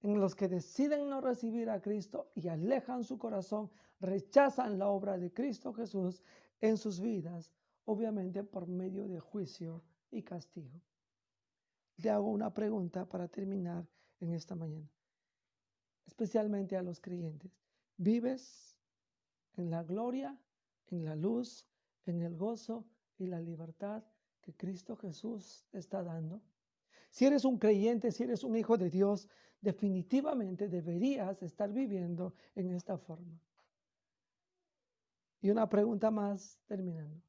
En los que deciden no recibir a Cristo y alejan su corazón, rechazan la obra de Cristo Jesús en sus vidas, obviamente por medio de juicio y castigo. Le hago una pregunta para terminar en esta mañana, especialmente a los creyentes. ¿Vives en la gloria, en la luz, en el gozo y la libertad que Cristo Jesús está dando? Si eres un creyente, si eres un hijo de Dios, definitivamente deberías estar viviendo en esta forma. Y una pregunta más terminando.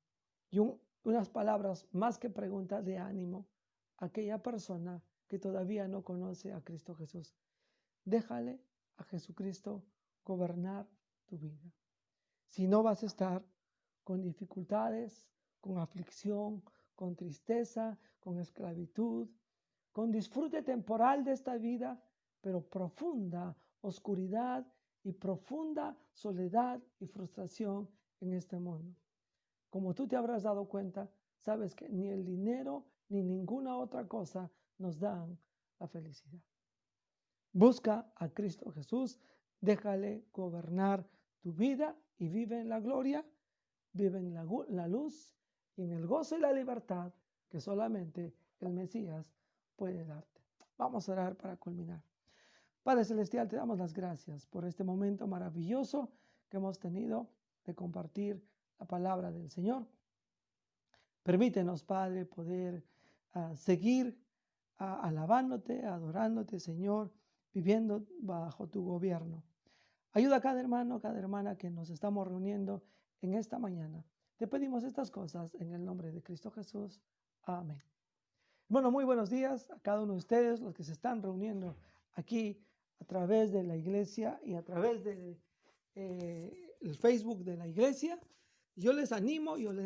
Y unas palabras más que pregunta de ánimo a aquella persona que todavía no conoce a Cristo Jesús. Déjale a Jesucristo gobernar tu vida. Si no, vas a estar con dificultades, con aflicción, con tristeza, con esclavitud, con disfrute temporal de esta vida, pero profunda oscuridad y profunda soledad y frustración en este mundo. Como tú te habrás dado cuenta, sabes que ni el dinero ni ninguna otra cosa nos dan la felicidad. Busca a Cristo Jesús, déjale gobernar tu vida y vive en la gloria, vive en la luz y en el gozo y la libertad que solamente el Mesías puede darte. Vamos a orar para culminar. Padre Celestial, te damos las gracias por este momento maravilloso que hemos tenido de compartir la palabra del Señor. Permítenos, Padre, poder seguir alabándote, adorándote, Señor, viviendo bajo tu gobierno. Ayuda a cada hermano, cada hermana que nos estamos reuniendo en esta mañana. Te pedimos estas cosas en el nombre de Cristo Jesús. Amén. Bueno, muy buenos días a cada uno de ustedes, los que se están reuniendo aquí a través de la iglesia y a través de el Facebook de la iglesia. Yo les animo, le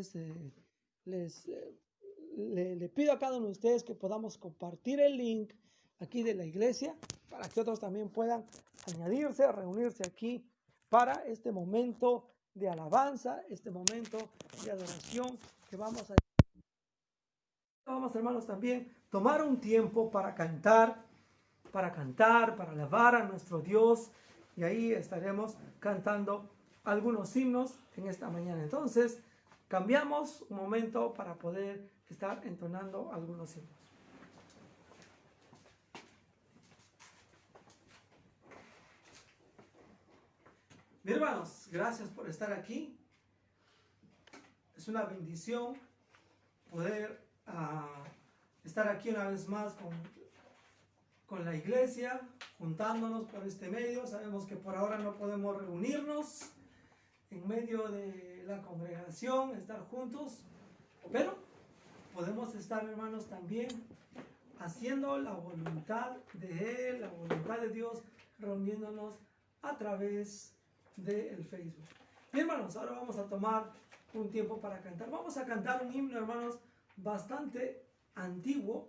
pido a cada uno de ustedes que podamos compartir el link aquí de la iglesia para que otros también puedan añadirse, reunirse aquí para este momento de alabanza, este momento de adoración que vamos, hermanos, también tomar un tiempo para cantar, para alabar a nuestro Dios, y ahí estaremos cantando algunos himnos en esta mañana. Entonces, cambiamos un momento para poder estar entonando algunos himnos. Mis hermanos, gracias por estar aquí. Es una bendición poder estar aquí una vez más con con la iglesia, juntándonos por este medio. Sabemos que por ahora no podemos reunirnos en medio de la congregación, estar juntos, pero podemos estar, hermanos, también haciendo la voluntad de Él, la voluntad de Dios, reuniéndonos a través del Facebook. Bien, hermanos, ahora vamos a tomar un tiempo para cantar. Vamos a cantar un himno, hermanos, bastante antiguo,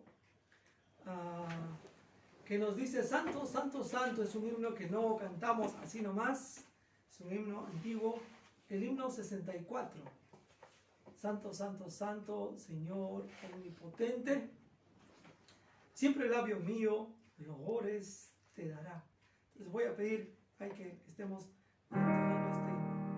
que nos dice Santo, Santo, Santo. Es un himno que no cantamos así nomás, es un himno antiguo, el himno 64. Santo, Santo, Santo, Señor omnipotente, siempre el labio mío loores te dará. Les voy a pedir que estemos entonando este himno.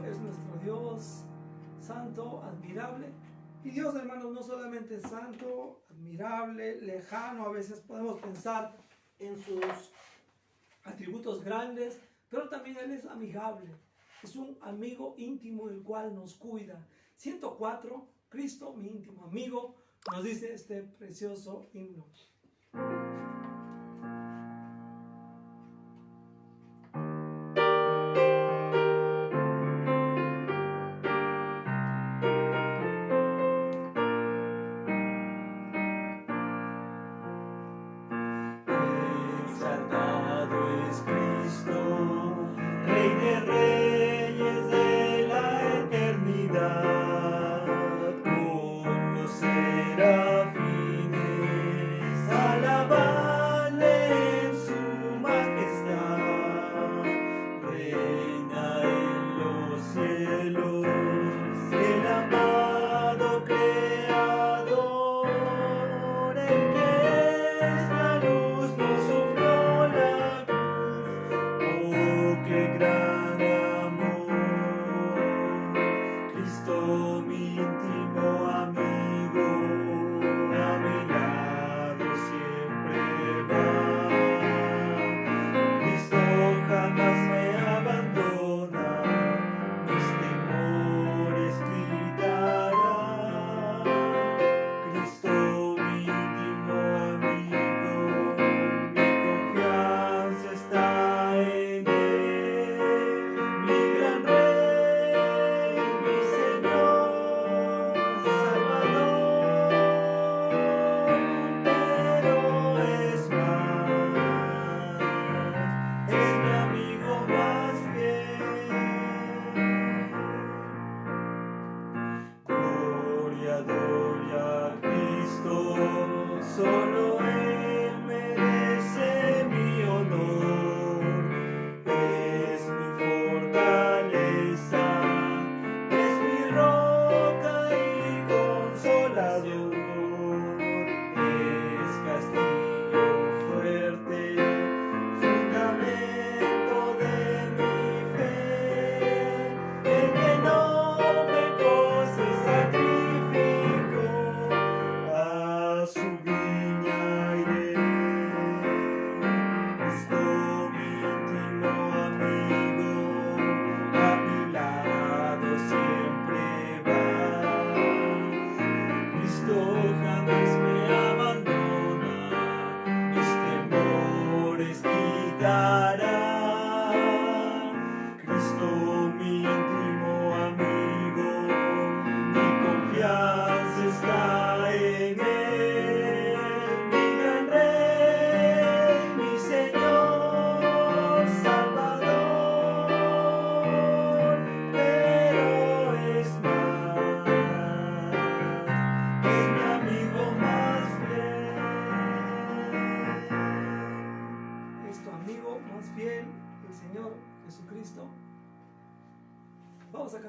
Es nuestro Dios, santo, admirable. Y Dios, hermanos, no solamente santo, admirable, lejano, a veces podemos pensar en sus atributos grandes, pero también Él es amigable, es un amigo íntimo del cual nos cuida. 104, Cristo, mi íntimo amigo, nos dice este precioso himno. Serafines alaban.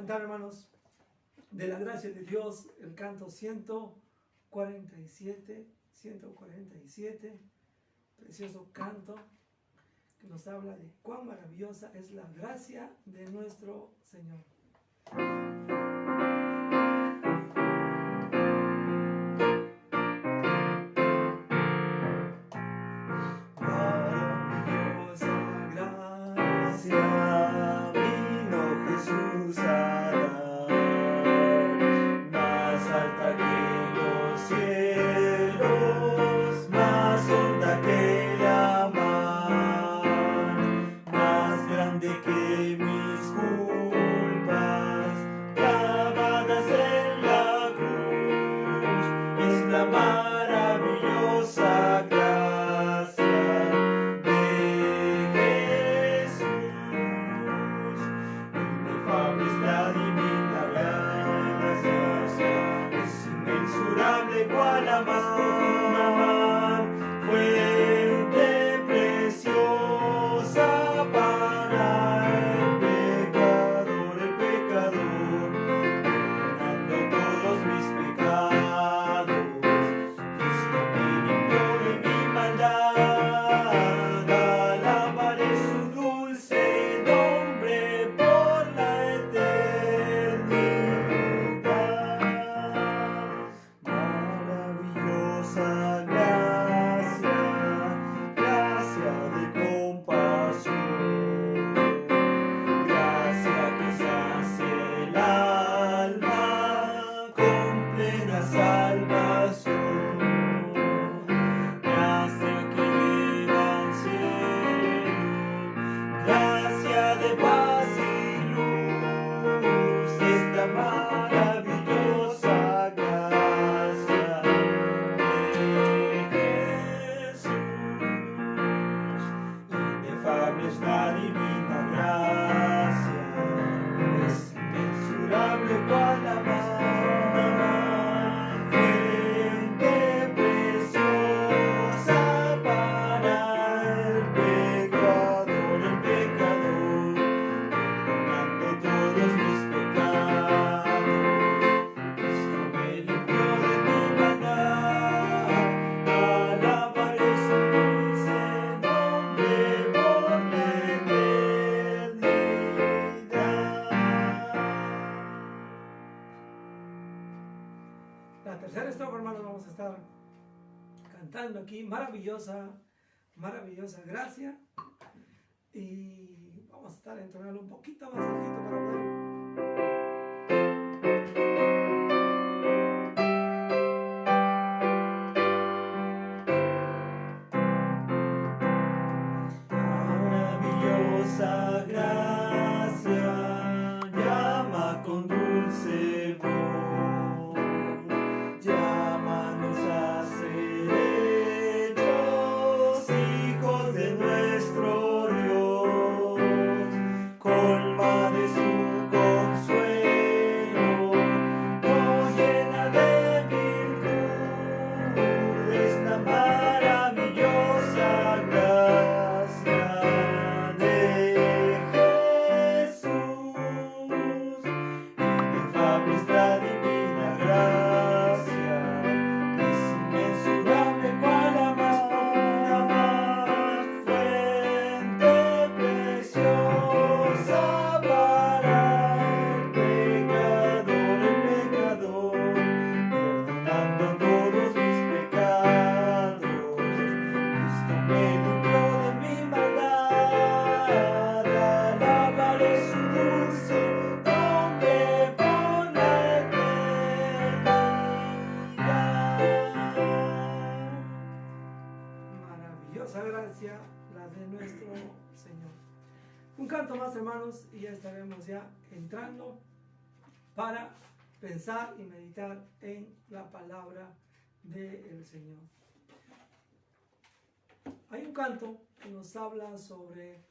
cantar, hermanos, de la gracia de Dios, el canto 147, precioso canto que nos habla de cuán maravillosa es la gracia de nuestro Señor. La tercera estrofa, hermanos, vamos a estar cantando aquí, maravillosa gracia, y vamos a estar entonando un poquito más altito para poder. Gracia, la de nuestro Señor. Un canto más, hermanos, y ya estaremos ya entrando para pensar y meditar en la palabra del Señor. Hay un canto que nos habla sobre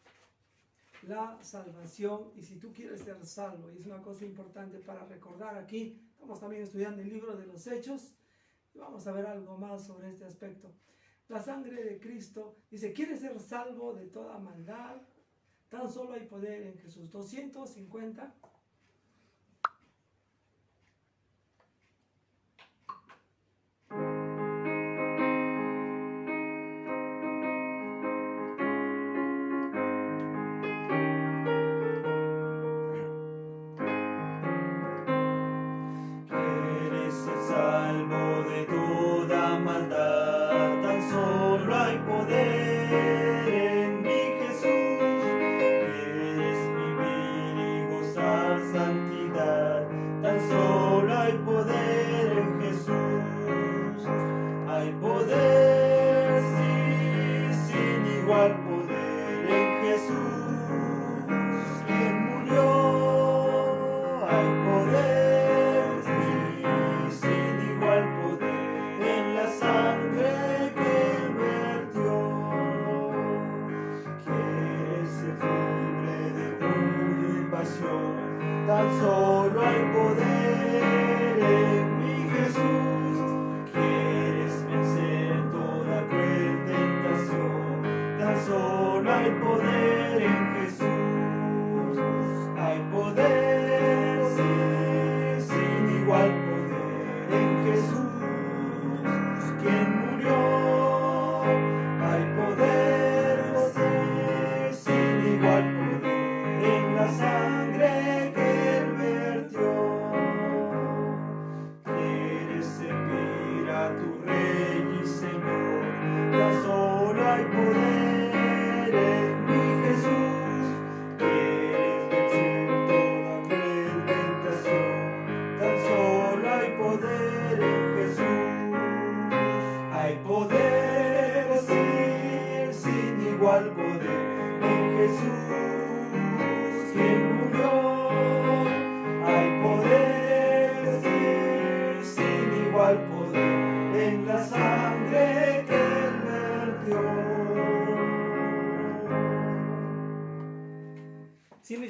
la salvación, y si tú quieres ser salvo, y es una cosa importante para recordar aquí. Estamos también estudiando el libro de los Hechos y vamos a ver algo más sobre este aspecto. La sangre de Cristo, dice, ¿quieres ser salvo de toda maldad? Tan solo hay poder en Jesús. 250,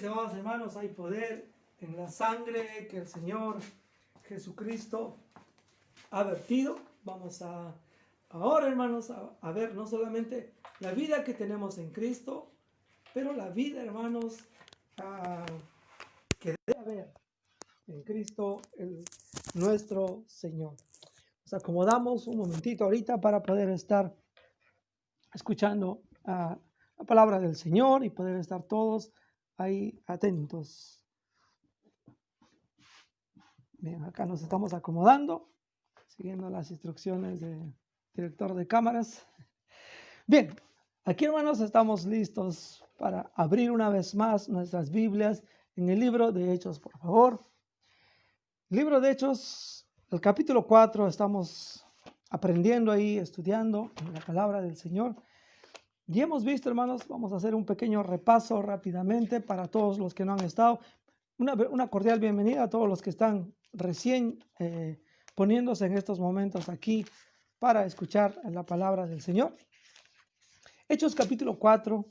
mis amados hermanos, hay poder en la sangre que el Señor Jesucristo ha vertido. Vamos ahora, hermanos, a ver no solamente la vida que tenemos en Cristo, pero la vida, hermanos, que debe haber en Cristo nuestro Señor. Nos acomodamos un momentito ahorita para poder estar escuchando la palabra del Señor y poder estar todos ahí atentos. Bien, acá nos estamos acomodando, siguiendo las instrucciones del director de cámaras. Bien, aquí, hermanos, estamos listos para abrir una vez más nuestras Biblias en el libro de Hechos, por favor. Libro de Hechos, el capítulo 4, estamos aprendiendo ahí, estudiando la palabra del Señor. Y hemos visto, hermanos, vamos a hacer un pequeño repaso rápidamente para todos los que no han estado. Una cordial bienvenida a todos los que están recién poniéndose en estos momentos aquí para escuchar la palabra del Señor. Hechos capítulo 4.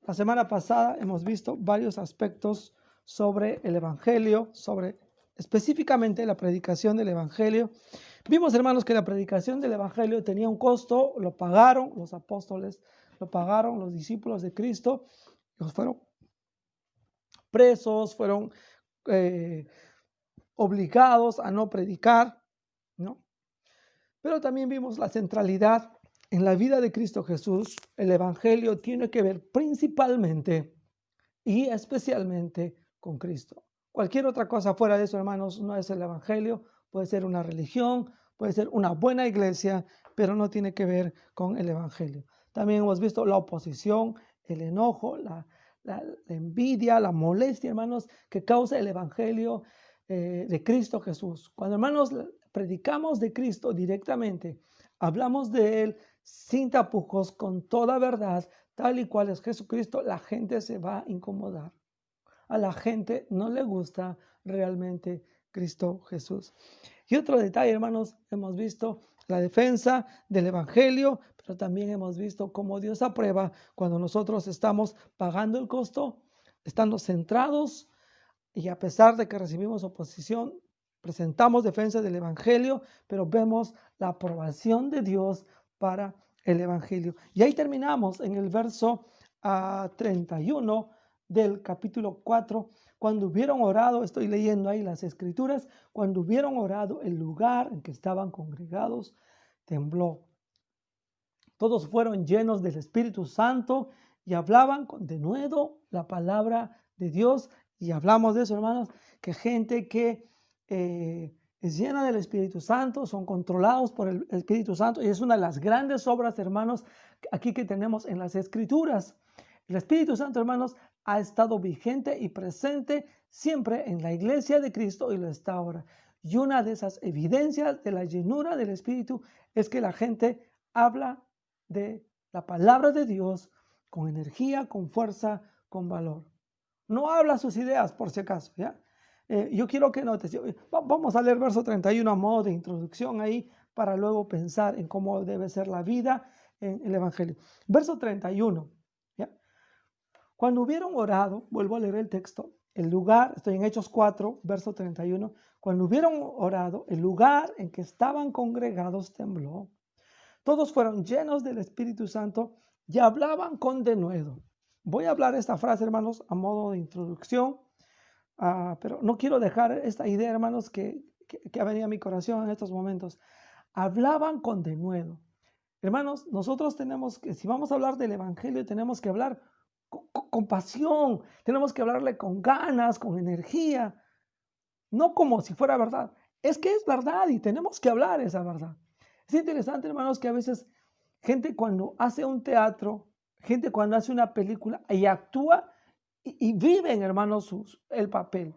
La semana pasada hemos visto varios aspectos sobre el Evangelio, sobre específicamente la predicación del Evangelio. Vimos, hermanos, que la predicación del Evangelio tenía un costo, lo pagaron los apóstoles, lo pagaron los discípulos de Cristo, los fueron presos, fueron obligados a no predicar, ¿no? Pero también vimos la centralidad en la vida de Cristo Jesús. El Evangelio tiene que ver principalmente y especialmente con Cristo. Cualquier otra cosa fuera de eso, hermanos, no es el Evangelio. Puede ser una religión, puede ser una buena iglesia, pero no tiene que ver con el Evangelio. También hemos visto la oposición, el enojo, la envidia, la molestia, hermanos, que causa el Evangelio de Cristo Jesús. Cuando, hermanos, predicamos de Cristo directamente, hablamos de Él sin tapujos, con toda verdad, tal y cual es Jesucristo, la gente se va a incomodar. A la gente no le gusta realmente Cristo Jesús. Y otro detalle, hermanos, hemos visto la defensa del Evangelio, pero también hemos visto cómo Dios aprueba cuando nosotros estamos pagando el costo, estando centrados, y a pesar de que recibimos oposición, presentamos defensa del Evangelio, pero vemos la aprobación de Dios para el Evangelio. Y ahí terminamos en el verso 31 del capítulo 4. Cuando hubieron orado, estoy leyendo ahí las escrituras, cuando hubieron orado, el lugar en que estaban congregados tembló. Todos fueron llenos del Espíritu Santo y hablaban con denuedo la palabra de Dios. Y hablamos de eso, hermanos, que gente que es llena del Espíritu Santo, son controlados por el Espíritu Santo, y es una de las grandes obras, hermanos, aquí que tenemos en las Escrituras. El Espíritu Santo, hermanos, ha estado vigente y presente siempre en la iglesia de Cristo y lo está ahora. Y una de esas evidencias de la llenura del Espíritu es que la gente habla de la palabra de Dios con energía, con fuerza, con valor. No habla sus ideas, por si acaso, ¿ya? Yo quiero que notes, vamos a leer verso 31 a modo de introducción ahí para luego pensar en cómo debe ser la vida en el Evangelio. Verso 31, ¿ya? Cuando hubieron orado, vuelvo a leer el texto, el lugar, estoy en Hechos 4, verso 31, cuando hubieron orado, el lugar en que estaban congregados tembló. Todos fueron llenos del Espíritu Santo y hablaban con denuedo. Voy a hablar esta frase, hermanos, a modo de introducción, pero no quiero dejar esta idea, hermanos, que ha venido a mi corazón en estos momentos. Hablaban con denuedo. Hermanos, nosotros tenemos que, si vamos a hablar del Evangelio, tenemos que hablar con pasión, tenemos que hablarle con ganas, con energía, no como si fuera verdad. Es que es verdad y tenemos que hablar esa verdad. Es interesante, hermanos, que a veces gente cuando hace un teatro, gente cuando hace una película y actúa y viven, hermanos, el papel.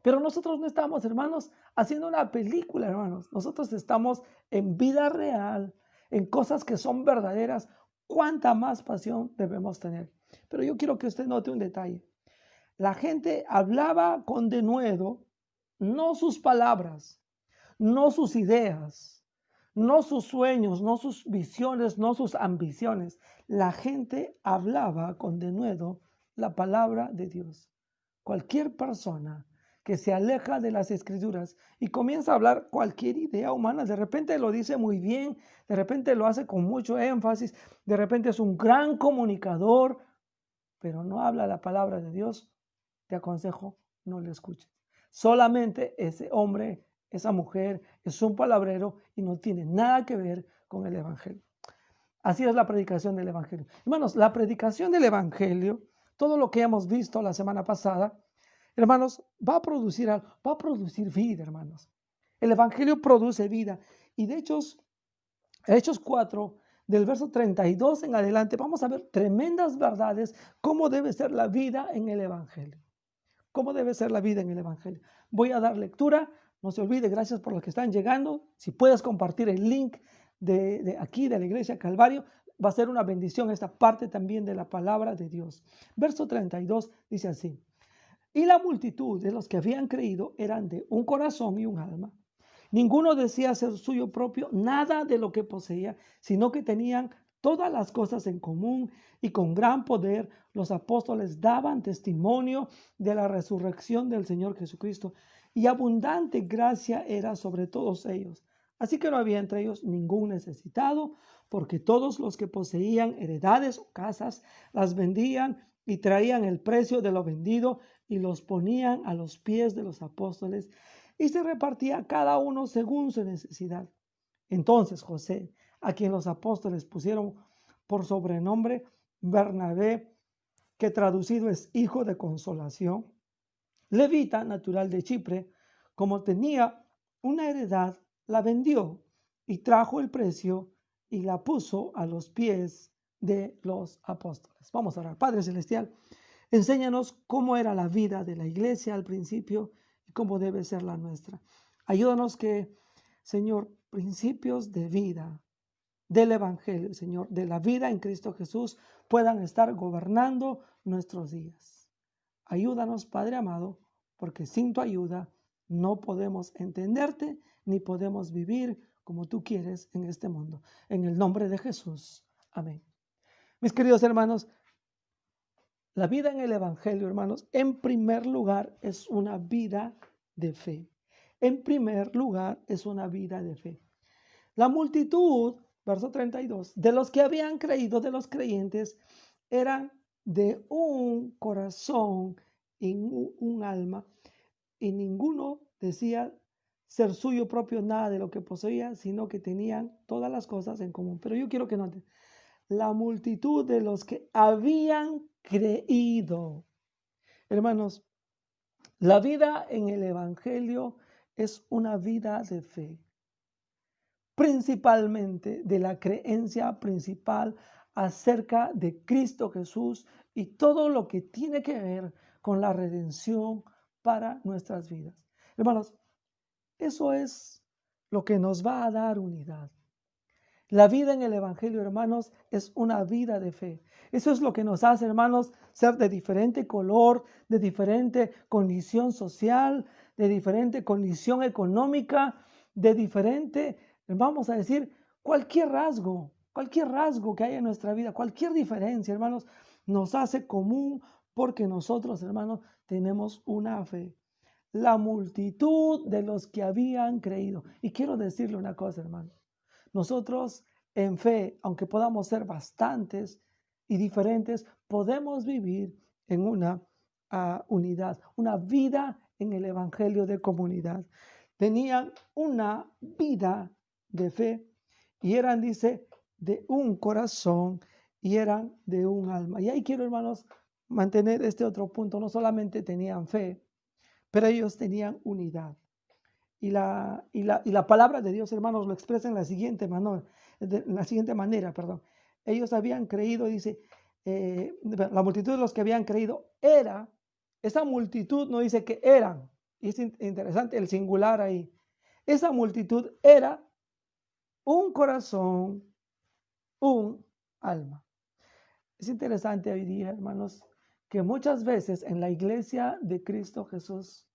Pero nosotros no estamos, hermanos, haciendo una película, hermanos. Nosotros estamos en vida real, en cosas que son verdaderas. ¿Cuánta más pasión debemos tener? Pero yo quiero que usted note un detalle. La gente hablaba con denuedo, no sus palabras, no sus ideas, no sus sueños, no sus visiones, no sus ambiciones. La gente hablaba con denuedo la palabra de Dios. Cualquier persona que se aleja de las Escrituras y comienza a hablar cualquier idea humana, de repente lo dice muy bien, de repente lo hace con mucho énfasis, de repente es un gran comunicador, pero no habla la palabra de Dios, te aconsejo, no le escuches. Solamente ese hombre, esa mujer, es un palabrero y no tiene nada que ver con el Evangelio. Así es la predicación del Evangelio. Hermanos, la predicación del Evangelio, todo lo que hemos visto la semana pasada, hermanos, va a producir vida, hermanos. El Evangelio produce vida. Y de Hechos 4, del verso 32 en adelante, vamos a ver tremendas verdades, cómo debe ser la vida en el Evangelio. ¿Cómo debe ser la vida en el Evangelio? Voy a dar lectura. No se olvide, gracias por los que están llegando. Si puedes compartir el link de aquí, de la Iglesia Calvario, va a ser una bendición esta parte también de la palabra de Dios. Verso 32 dice así: y la multitud de los que habían creído eran de un corazón y un alma. Ninguno decía ser suyo propio nada de lo que poseía, sino que tenían todas las cosas en común, y con gran poder los apóstoles daban testimonio de la resurrección del Señor Jesucristo, y abundante gracia era sobre todos ellos. Así que no había entre ellos ningún necesitado, porque todos los que poseían heredades o casas las vendían y traían el precio de lo vendido y los ponían a los pies de los apóstoles, y se repartía cada uno según su necesidad. Entonces José, a quien los apóstoles pusieron por sobrenombre Bernabé, que traducido es hijo de consolación, levita, natural de Chipre, como tenía una heredad, la vendió y trajo el precio y la puso a los pies de los apóstoles. Vamos a orar. Padre Celestial, enséñanos cómo era la vida de la iglesia al principio y cómo debe ser la nuestra. Ayúdanos que, Señor, principios de vida del Evangelio, Señor, de la vida en Cristo Jesús, puedan estar gobernando nuestros días. Ayúdanos, Padre amado, porque sin tu ayuda no podemos entenderte ni podemos vivir como tú quieres en este mundo. En el nombre de Jesús. Amén. Mis queridos hermanos, la vida en el Evangelio, hermanos, en primer lugar es una vida de fe. En primer lugar es una vida de fe. La multitud, verso 32, de los que habían creído, de los creyentes, eran de un corazón y un alma, y ninguno decía ser suyo propio nada de lo que poseía, sino que tenían todas las cosas en común. Pero yo quiero que noten, la multitud de los que habían creído. Hermanos, la vida en el Evangelio es una vida de fe, principalmente de la creencia principal acerca de Cristo Jesús y todo lo que tiene que ver con la redención para nuestras vidas. Hermanos, eso es lo que nos va a dar unidad. La vida en el Evangelio, hermanos, es una vida de fe. Eso es lo que nos hace, hermanos, ser de diferente color, de diferente condición social, de diferente condición económica, de diferente, vamos a decir, cualquier rasgo que haya en nuestra vida, cualquier diferencia, hermanos, nos hace común porque nosotros, hermanos, tenemos una fe. La multitud de los que habían creído. Y quiero decirle una cosa, hermanos. Nosotros en fe, aunque podamos ser bastantes y diferentes, podemos vivir en una unidad, una vida en el Evangelio de comunidad. Tenían una vida de fe y eran, dice, de un corazón y eran de un alma. Y ahí quiero, hermanos, mantener este otro punto. No solamente tenían fe, pero ellos tenían unidad. Y la palabra de Dios, hermanos, lo expresa en la siguiente manera. Ellos habían creído, dice, la multitud de los que habían creído era, esa multitud no dice que eran, y es interesante el singular ahí. Esa multitud era un corazón, un alma. Es interesante hoy día, hermanos, que muchas veces en la iglesia de Cristo Jesús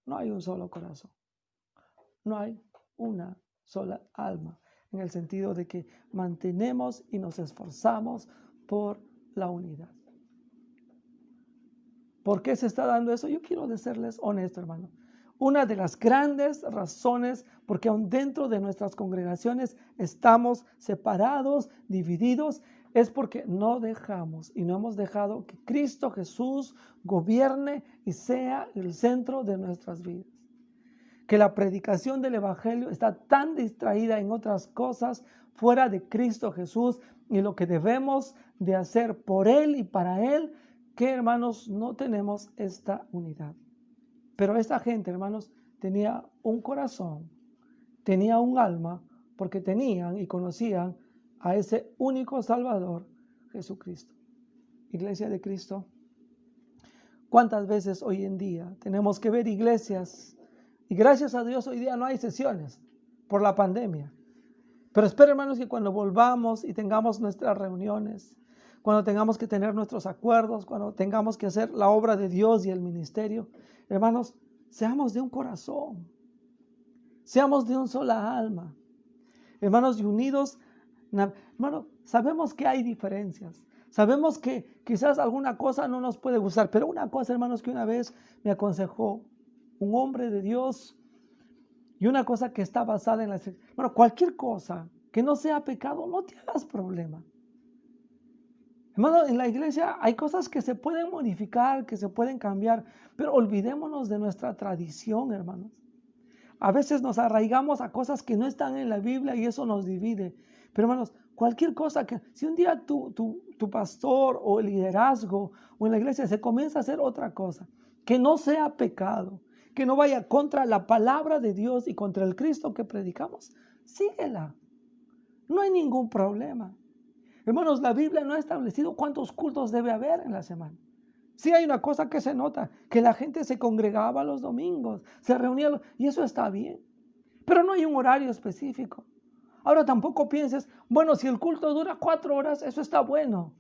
no hay un solo corazón. No hay una sola alma, en el sentido de que mantenemos y nos esforzamos por la unidad. ¿Por qué se está dando eso? Yo quiero serles honesto, hermano. Una de las grandes razones porque aún dentro de nuestras congregaciones estamos separados, divididos, es porque no dejamos y no hemos dejado que Cristo Jesús gobierne y sea el centro de nuestras vidas. Que la predicación del Evangelio está tan distraída en otras cosas fuera de Cristo Jesús y lo que debemos de hacer por Él y para Él, que hermanos no tenemos esta unidad. Pero esta gente, hermanos, tenía un corazón, tenía un alma, porque tenían y conocían a ese único Salvador, Jesucristo. Iglesia de Cristo, ¿cuántas veces hoy en día tenemos que ver iglesias? Y gracias a Dios hoy día no hay sesiones por la pandemia. Pero espero, hermanos, que cuando volvamos y tengamos nuestras reuniones, cuando tengamos que tener nuestros acuerdos, cuando tengamos que hacer la obra de Dios y el ministerio, hermanos, seamos de un corazón, seamos de un sola alma, hermanos, y unidos. Hermanos, sabemos que hay diferencias, sabemos que quizás alguna cosa no nos puede gustar, pero una cosa, hermanos, que una vez me aconsejó un hombre de Dios, y una cosa que está basada en la... Bueno, cualquier cosa que no sea pecado, no te hagas problema. Hermano, en la iglesia hay cosas que se pueden modificar, que se pueden cambiar, pero olvidémonos de nuestra tradición, hermanos. A veces nos arraigamos a cosas que no están en la Biblia y eso nos divide. Pero hermanos, cualquier cosa que... Si un día tu pastor o el liderazgo o en la iglesia se comienza a hacer otra cosa, que no sea pecado, que no vaya contra la palabra de Dios y contra el Cristo que predicamos, síguela. No hay ningún problema. Hermanos, la Biblia no ha establecido cuántos cultos debe haber en la semana. Sí hay una cosa que se nota, que la gente se congregaba los domingos, se reunía, y eso está bien. Pero no hay un horario específico. Ahora tampoco pienses, bueno, si el culto dura 4 horas, eso está bueno.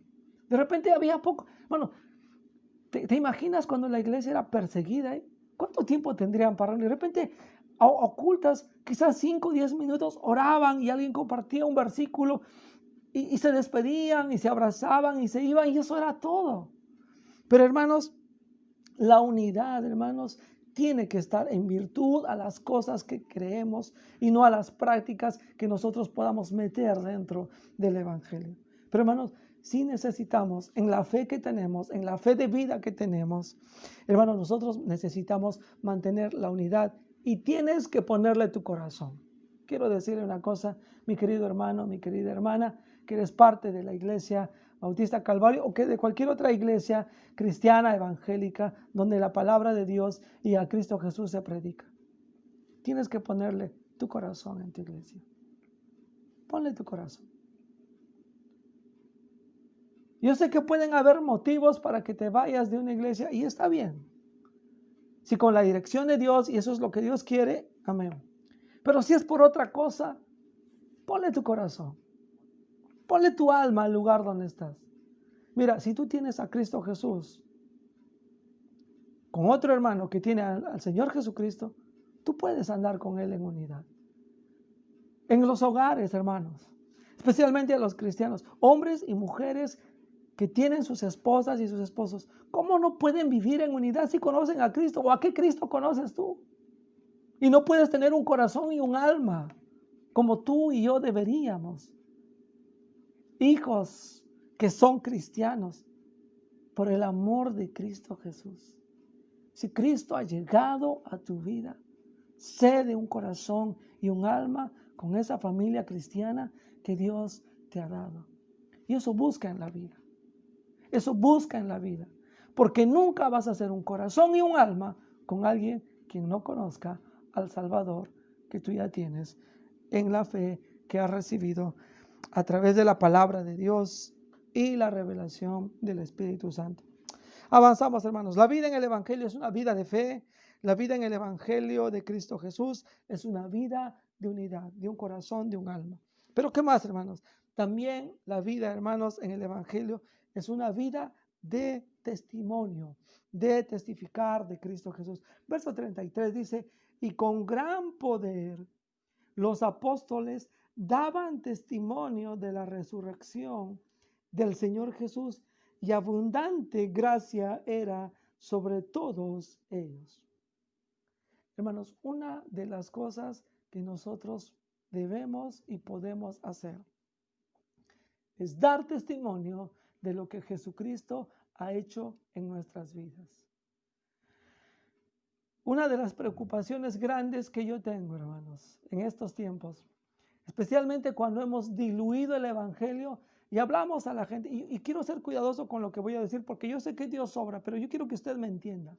De repente había poco. Bueno, ¿te imaginas cuando la iglesia era perseguida? ¿Cuánto tiempo tendrían para? De repente, ocultas, quizás 5 o 10 minutos, oraban y alguien compartía un versículo y se despedían y se abrazaban y se iban y eso era todo. Pero hermanos, la unidad, hermanos, tiene que estar en virtud a las cosas que creemos y no a las prácticas que nosotros podamos meter dentro del Evangelio. Pero hermanos, sí necesitamos, en la fe que tenemos, en la fe de vida que tenemos, hermanos, nosotros necesitamos mantener la unidad y tienes que ponerle tu corazón. Quiero decirle una cosa, mi querido hermano, mi querida hermana, que eres parte de la iglesia Bautista Calvario o que de cualquier otra iglesia cristiana, evangélica, donde la palabra de Dios y a Cristo Jesús se predica. Tienes que ponerle tu corazón en tu iglesia. Ponle tu corazón. Yo sé que pueden haber motivos para que te vayas de una iglesia y está bien. Si con la dirección de Dios y eso es lo que Dios quiere, amén. Pero si es por otra cosa, ponle tu corazón. Ponle tu alma al lugar donde estás. Mira, si tú tienes a Cristo Jesús con otro hermano que tiene al Señor Jesucristo, tú puedes andar con Él en unidad. En los hogares, hermanos, especialmente a los cristianos, hombres y mujeres que tienen sus esposas y sus esposos, ¿cómo no pueden vivir en unidad si conocen a Cristo? ¿O a qué Cristo conoces tú? Y no puedes tener un corazón y un alma como tú y yo deberíamos. Hijos que son cristianos por el amor de Cristo Jesús. Si Cristo ha llegado a tu vida, sé de un corazón y un alma con esa familia cristiana que Dios te ha dado. Y eso busca en la vida. Eso busca en la vida. Porque nunca vas a hacer un corazón y un alma con alguien quien no conozca al Salvador que tú ya tienes en la fe que has recibido a través de la palabra de Dios y la revelación del Espíritu Santo. Avanzamos, hermanos. La vida en el Evangelio es una vida de fe. La vida en el Evangelio de Cristo Jesús es una vida de unidad, de un corazón, de un alma. Pero ¿qué más, hermanos? También la vida, hermanos, en el Evangelio es una vida de testimonio, de testificar de Cristo Jesús. Verso 33 dice, y con gran poder los apóstoles daban testimonio de la resurrección del Señor Jesús y abundante gracia era sobre todos ellos. Hermanos, una de las cosas que nosotros debemos y podemos hacer es dar testimonio de lo que Jesucristo ha hecho en nuestras vidas. Una de las preocupaciones grandes que yo tengo, hermanos, en estos tiempos, especialmente cuando hemos diluido el evangelio y hablamos a la gente, y quiero ser cuidadoso con lo que voy a decir, porque yo sé que Dios obra, pero yo quiero que usted me entienda.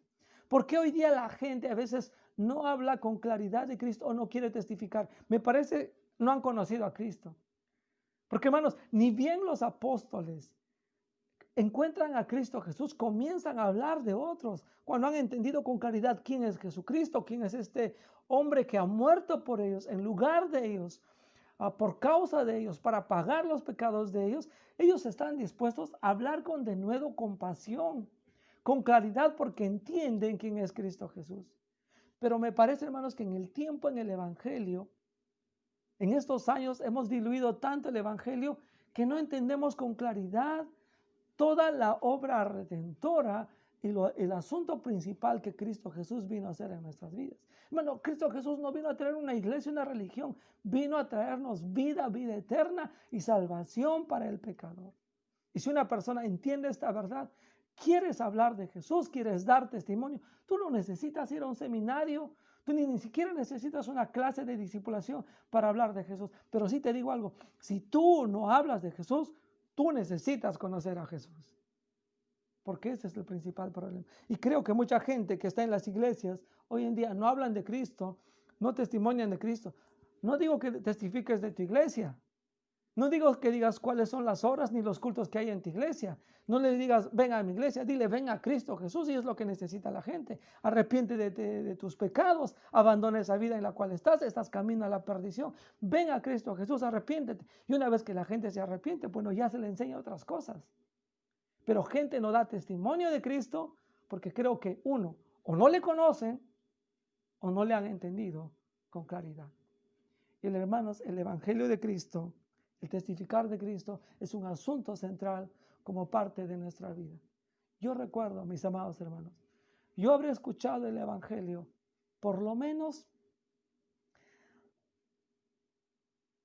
¿Por qué hoy día la gente a veces no habla con claridad de Cristo o no quiere testificar? Me parece no han conocido a Cristo. Porque, hermanos, ni bien los apóstoles encuentran a Cristo Jesús, comienzan a hablar de otros cuando han entendido con claridad quién es Jesucristo, quién es este hombre que ha muerto por ellos, en lugar de ellos, por causa de ellos, para pagar los pecados de ellos. Ellos están dispuestos a hablar con denuedo, con pasión, con claridad, porque entienden quién es Cristo Jesús. Pero me parece, hermanos, que en el tiempo, en el evangelio, en estos años hemos diluido tanto el evangelio que no entendemos con claridad toda la obra redentora y el asunto principal que Cristo Jesús vino a hacer en nuestras vidas. Bueno, Cristo Jesús no vino a traer una iglesia, una religión, vino a traernos vida, vida eterna y salvación para el pecador. Y si una persona entiende esta verdad, quieres hablar de Jesús, quieres dar testimonio, tú no necesitas ir a un seminario, tú ni siquiera necesitas una clase de discipulación para hablar de Jesús. Pero sí te digo algo, si tú no hablas de Jesús, tú necesitas conocer a Jesús. Porque ese es el principal problema. Y creo que mucha gente que está en las iglesias hoy en día no hablan de Cristo, no testimonian de Cristo. No digo que testifiques de tu iglesia. No digo que digas cuáles son las horas ni los cultos que hay en tu iglesia. No le digas, ven a mi iglesia, dile, ven a Cristo Jesús, y es lo que necesita la gente. Arrepiéntete de tus pecados, abandona esa vida en la cual estás camino a la perdición. Ven a Cristo Jesús, arrepiéntete. Y una vez que la gente se arrepiente, bueno, ya se le enseña otras cosas. Pero gente no da testimonio de Cristo porque creo que uno, o no le conocen, o no le han entendido con claridad. Y hermanos, el evangelio de Cristo, el testificar de Cristo es un asunto central como parte de nuestra vida. Yo recuerdo, mis amados hermanos, yo habré escuchado el evangelio por lo menos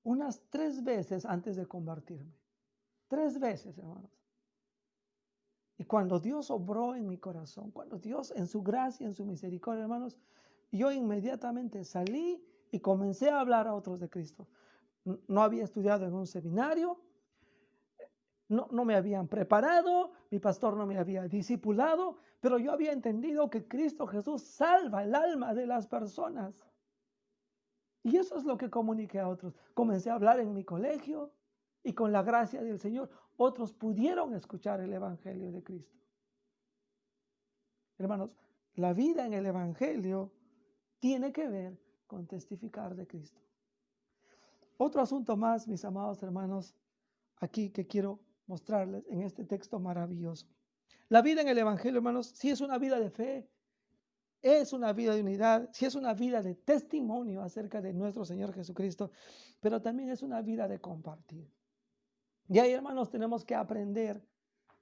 unas 3 veces antes de convertirme. 3 veces, hermanos. Y cuando Dios obró en mi corazón, cuando Dios en su gracia, en su misericordia, hermanos, yo inmediatamente salí y comencé a hablar a otros de Cristo. No había estudiado en un seminario, no me habían preparado, mi pastor no me había discipulado, pero yo había entendido que Cristo Jesús salva el alma de las personas. Y eso es lo que comuniqué a otros. Comencé a hablar en mi colegio y con la gracia del Señor, otros pudieron escuchar el evangelio de Cristo. Hermanos, la vida en el evangelio tiene que ver con testificar de Cristo. Otro asunto más, mis amados hermanos, aquí que quiero mostrarles en este texto maravilloso. La vida en el evangelio, hermanos, sí es una vida de fe, es una vida de unidad, sí es una vida de testimonio acerca de nuestro Señor Jesucristo, pero también es una vida de compartir. Y ahí, hermanos, tenemos que aprender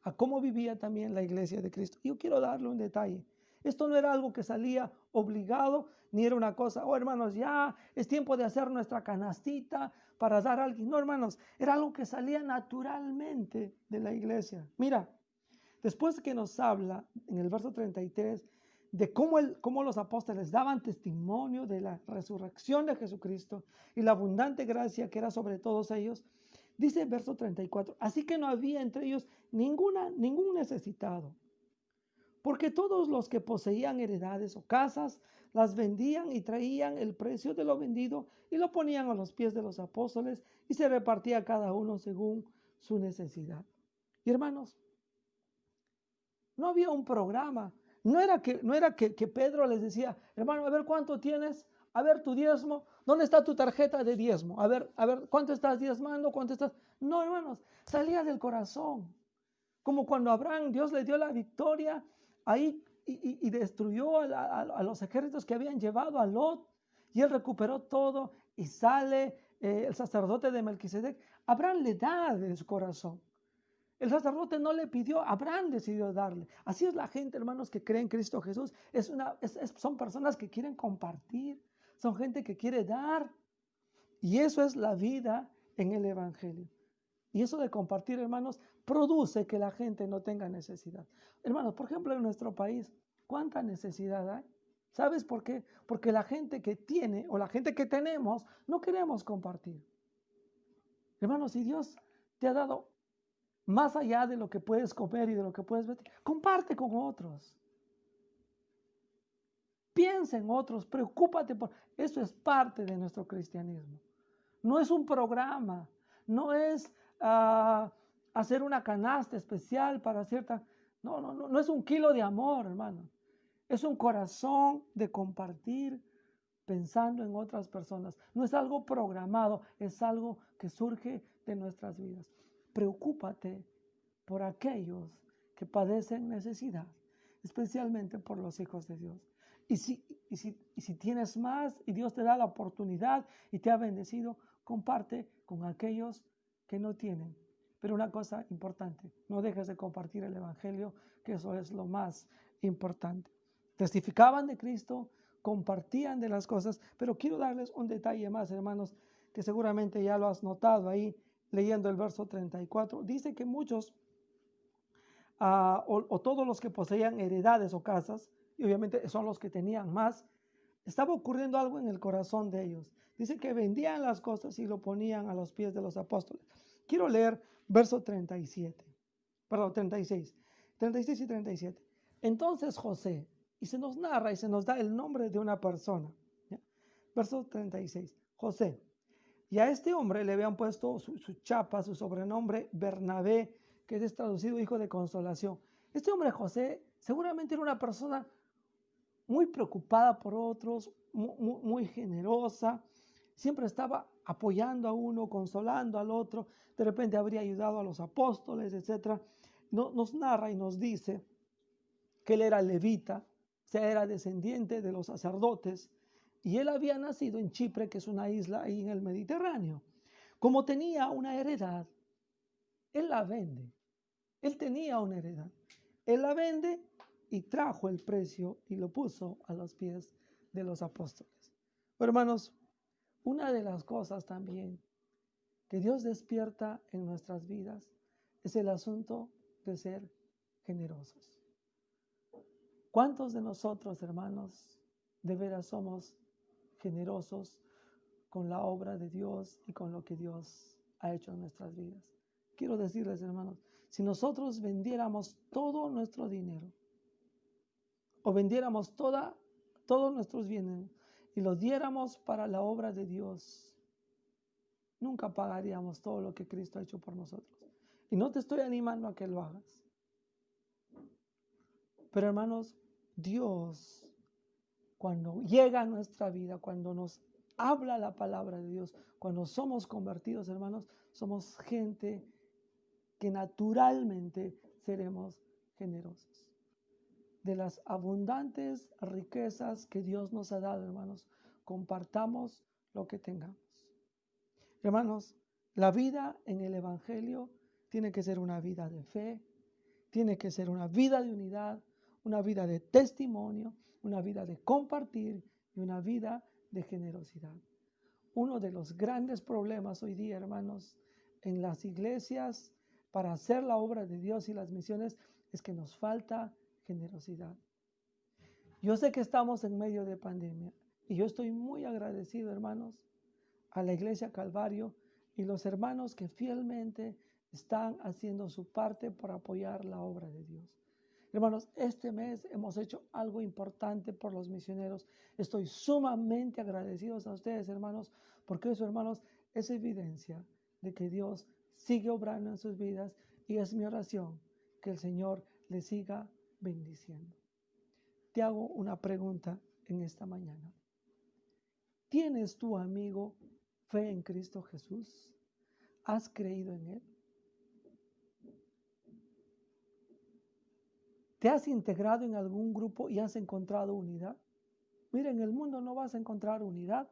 a cómo vivía también la iglesia de Cristo. Yo quiero darle un detalle. Esto no era algo que salía obligado, ni era una cosa, oh hermanos, ya es tiempo de hacer nuestra canastita para dar a alguien. No, hermanos, era algo que salía naturalmente de la iglesia. Mira, después que nos habla en el verso 33 de cómo los apóstoles daban testimonio de la resurrección de Jesucristo y la abundante gracia que era sobre todos ellos, dice el verso 34, así que no había entre ellos ningún necesitado, porque todos los que poseían heredades o casas las vendían y traían el precio de lo vendido y lo ponían a los pies de los apóstoles y se repartía cada uno según su necesidad. Y hermanos, no había un programa, no era que Pedro les decía, hermano, a ver cuánto tienes, a ver tu diezmo, ¿dónde está tu tarjeta de diezmo? A ver, ¿cuánto estás diezmando? ¿Cuánto estás? No, hermanos, salía del corazón. Como cuando Abraham, Dios le dio la victoria ahí y destruyó a los ejércitos que habían llevado a Lot. Y él recuperó todo y sale el sacerdote de Melquisedec. Abraham le da de su corazón. El sacerdote no le pidió, Abraham decidió darle. Así es la gente, hermanos, que cree en Cristo Jesús. Son personas que quieren compartir, son gente que quiere dar. Y eso es la vida en el Evangelio. Y eso de compartir, hermanos, produce que la gente no tenga necesidad. Hermanos, por ejemplo, en nuestro país, ¿cuánta necesidad hay? ¿Sabes por qué? Porque la gente que tiene o la gente que tenemos no queremos compartir. Hermanos, si Dios te ha dado más allá de lo que puedes comer y de lo que puedes ver, comparte con otros. Piensa en otros, preocúpate por... Eso es parte de nuestro cristianismo. No es un programa, no es hacer una canasta especial para cierta... No es un kilo de amor, hermano. Es un corazón de compartir pensando en otras personas. No es algo programado, es algo que surge de nuestras vidas. Preocúpate por aquellos que padecen necesidad, especialmente por los hijos de Dios. Y si tienes más y Dios te da la oportunidad y te ha bendecido, comparte con aquellos que no tienen. Pero una cosa importante, no dejes de compartir el Evangelio, que eso es lo más importante. Testificaban de Cristo, compartían de las cosas, pero quiero darles un detalle más, hermanos, que seguramente ya lo has notado ahí, leyendo el verso 34. Dice que muchos, o todos los que poseían heredades o casas, y obviamente son los que tenían más, estaba ocurriendo algo en el corazón de ellos. Dice que vendían las cosas y lo ponían a los pies de los apóstoles. Quiero leer verso 36 y 37. Entonces José, y se nos narra y se nos da el nombre de una persona. ¿Ya? Verso 36. José. Y a este hombre le habían puesto su chapa, su sobrenombre Bernabé, que es traducido hijo de consolación. Este hombre José seguramente era una persona muy preocupada por otros, muy generosa, siempre estaba apoyando a uno, consolando al otro, de repente habría ayudado a los apóstoles, etc. Nos narra y nos dice que él era levita, o sea, era descendiente de los sacerdotes, y él había nacido en Chipre, que es una isla ahí en el Mediterráneo. Como tenía una heredad, él la vende. Él tenía una heredad. Él la vende y trajo el precio y lo puso a los pies de los apóstoles. Pero hermanos, una de las cosas también que Dios despierta en nuestras vidas es el asunto de ser generosos. ¿Cuántos de nosotros, hermanos, de veras somos generosos con la obra de Dios y con lo que Dios ha hecho en nuestras vidas? Quiero decirles, hermanos, si nosotros vendiéramos todo nuestro dinero o vendiéramos todos nuestros bienes y los diéramos para la obra de Dios, nunca pagaríamos todo lo que Cristo ha hecho por nosotros. Y no te estoy animando a que lo hagas. Pero hermanos, Dios, cuando llega a nuestra vida, cuando nos habla la palabra de Dios, cuando somos convertidos, hermanos, somos gente que naturalmente seremos generosos. De las abundantes riquezas que Dios nos ha dado, hermanos, compartamos lo que tengamos. Hermanos, la vida en el Evangelio tiene que ser una vida de fe, tiene que ser una vida de unidad, una vida de testimonio, una vida de compartir y una vida de generosidad. Uno de los grandes problemas hoy día, hermanos, en las iglesias para hacer la obra de Dios y las misiones es que nos falta generosidad. Yo sé que estamos en medio de pandemia y yo estoy muy agradecido, hermanos, a la Iglesia Calvario y los hermanos que fielmente están haciendo su parte por apoyar la obra de Dios. Hermanos, este mes hemos hecho algo importante por los misioneros. Estoy sumamente agradecido a ustedes, hermanos, porque eso, hermanos, es evidencia de que Dios sigue obrando en sus vidas y es mi oración que el Señor les siga bendiciendo. Te hago una pregunta en esta mañana. ¿Tienes tu amigo fe en Cristo Jesús? ¿Has creído en Él? ¿Te has integrado en algún grupo y has encontrado unidad? Mira, en el mundo no vas a encontrar unidad.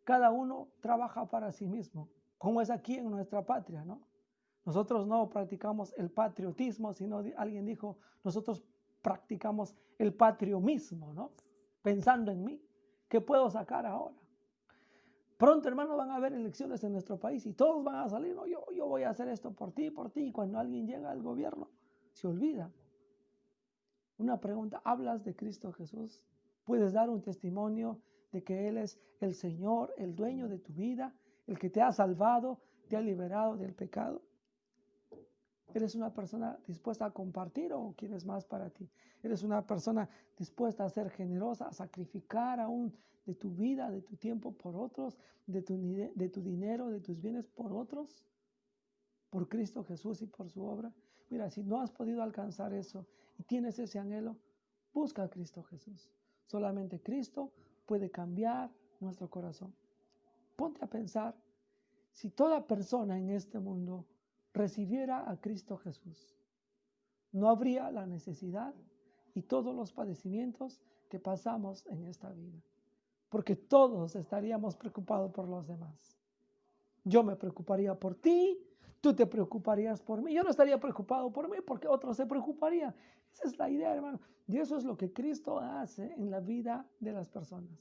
Cada uno trabaja para sí mismo, como es aquí en nuestra patria, ¿no? Nosotros no practicamos el patriotismo, sino alguien dijo, nosotros practicamos el patriomismo, ¿no? Pensando en mí, ¿qué puedo sacar ahora? Pronto, hermanos, van a haber elecciones en nuestro país y todos van a salir, no, yo voy a hacer esto por ti, y cuando alguien llega al gobierno, se olvida. Una pregunta, ¿hablas de Cristo Jesús? ¿Puedes dar un testimonio de que Él es el Señor, el dueño de tu vida, el que te ha salvado, te ha liberado del pecado? ¿Eres una persona dispuesta a compartir o quieres más para ti? ¿Eres una persona dispuesta a ser generosa, a sacrificar aún de tu vida, de tu tiempo por otros, de tu dinero, de tus bienes por otros? Por Cristo Jesús y por su obra. Mira, si no has podido alcanzar eso y tienes ese anhelo, busca a Cristo Jesús. Solamente Cristo puede cambiar nuestro corazón. Ponte a pensar, si toda persona en este mundo recibiera a Cristo Jesús, no habría la necesidad y todos los padecimientos que pasamos en esta vida, porque todos estaríamos preocupados por los demás. Yo me preocuparía por ti, tú te preocuparías por mí, yo no estaría preocupado por mí porque otros se preocuparían. Esa es la idea, hermano, y eso es lo que Cristo hace en la vida de las personas.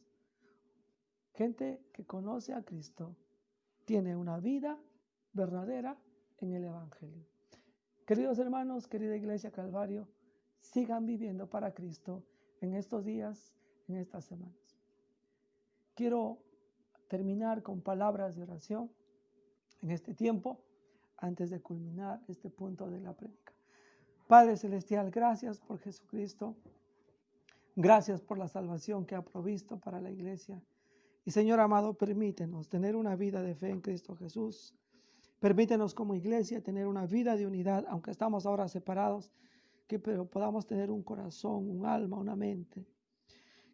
Gente que conoce a Cristo tiene una vida verdadera en el Evangelio. Queridos hermanos, querida Iglesia Calvario, sigan viviendo para Cristo en estos días, en estas semanas. Quiero terminar con palabras de oración en este tiempo, antes de culminar este punto de la prédica. Padre Celestial, gracias por Jesucristo. Gracias por la salvación que ha provisto para la iglesia. Y Señor amado, permítenos tener una vida de fe en Cristo Jesús. Permítenos como iglesia tener una vida de unidad, aunque estamos ahora separados, pero podamos tener un corazón, un alma, una mente.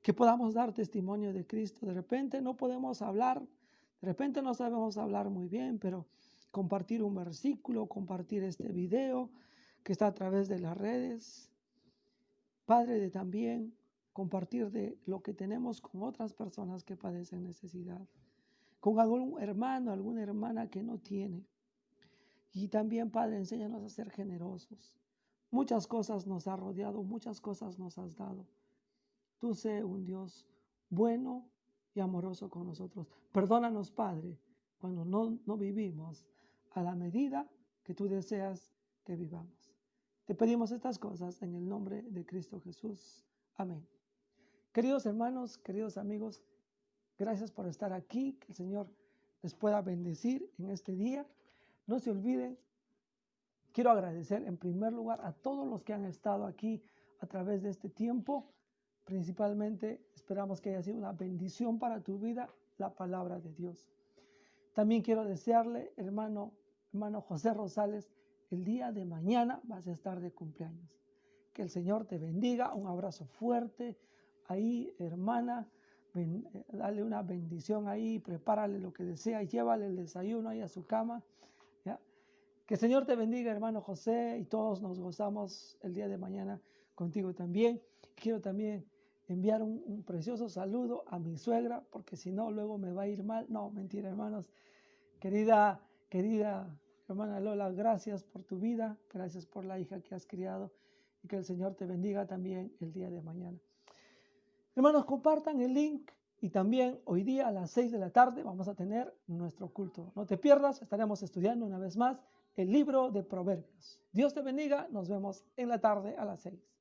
Que podamos dar testimonio de Cristo. De repente no podemos hablar, de repente no sabemos hablar muy bien, pero compartir un versículo, compartir este video que está a través de las redes. Padre, de también compartir de lo que tenemos con otras personas que padecen necesidad, con algún hermano, alguna hermana que no tiene. Y también, Padre, enséñanos a ser generosos. Muchas cosas nos has rodeado, muchas cosas nos has dado. Tú sé un Dios bueno y amoroso con nosotros. Perdónanos, Padre, cuando no vivimos a la medida que tú deseas que vivamos. Te pedimos estas cosas en el nombre de Cristo Jesús. Amén. Queridos hermanos, queridos amigos, gracias por estar aquí. Que el Señor les pueda bendecir en este día. No se olviden, quiero agradecer en primer lugar a todos los que han estado aquí a través de este tiempo. Principalmente esperamos que haya sido una bendición para tu vida la palabra de Dios. También quiero desearle, hermano José Rosales, el día de mañana vas a estar de cumpleaños. Que el Señor te bendiga, un abrazo fuerte. Ahí, hermana, dale una bendición ahí, prepárale lo que desea, llévale el desayuno ahí a su cama. ¿Ya? Que el Señor te bendiga, hermano José, y todos nos gozamos el día de mañana contigo también. Quiero también enviar un precioso saludo a mi suegra, porque si no, luego me va a ir mal. No, mentira, hermanos. Querida hermana Lola, gracias por tu vida, gracias por la hija que has criado, y que el Señor te bendiga también el día de mañana. Hermanos, compartan el link, y también hoy día a las 6 de la tarde vamos a tener nuestro culto. No te pierdas, estaremos estudiando una vez más el libro de Proverbios. Dios te bendiga, nos vemos en la tarde a las 6.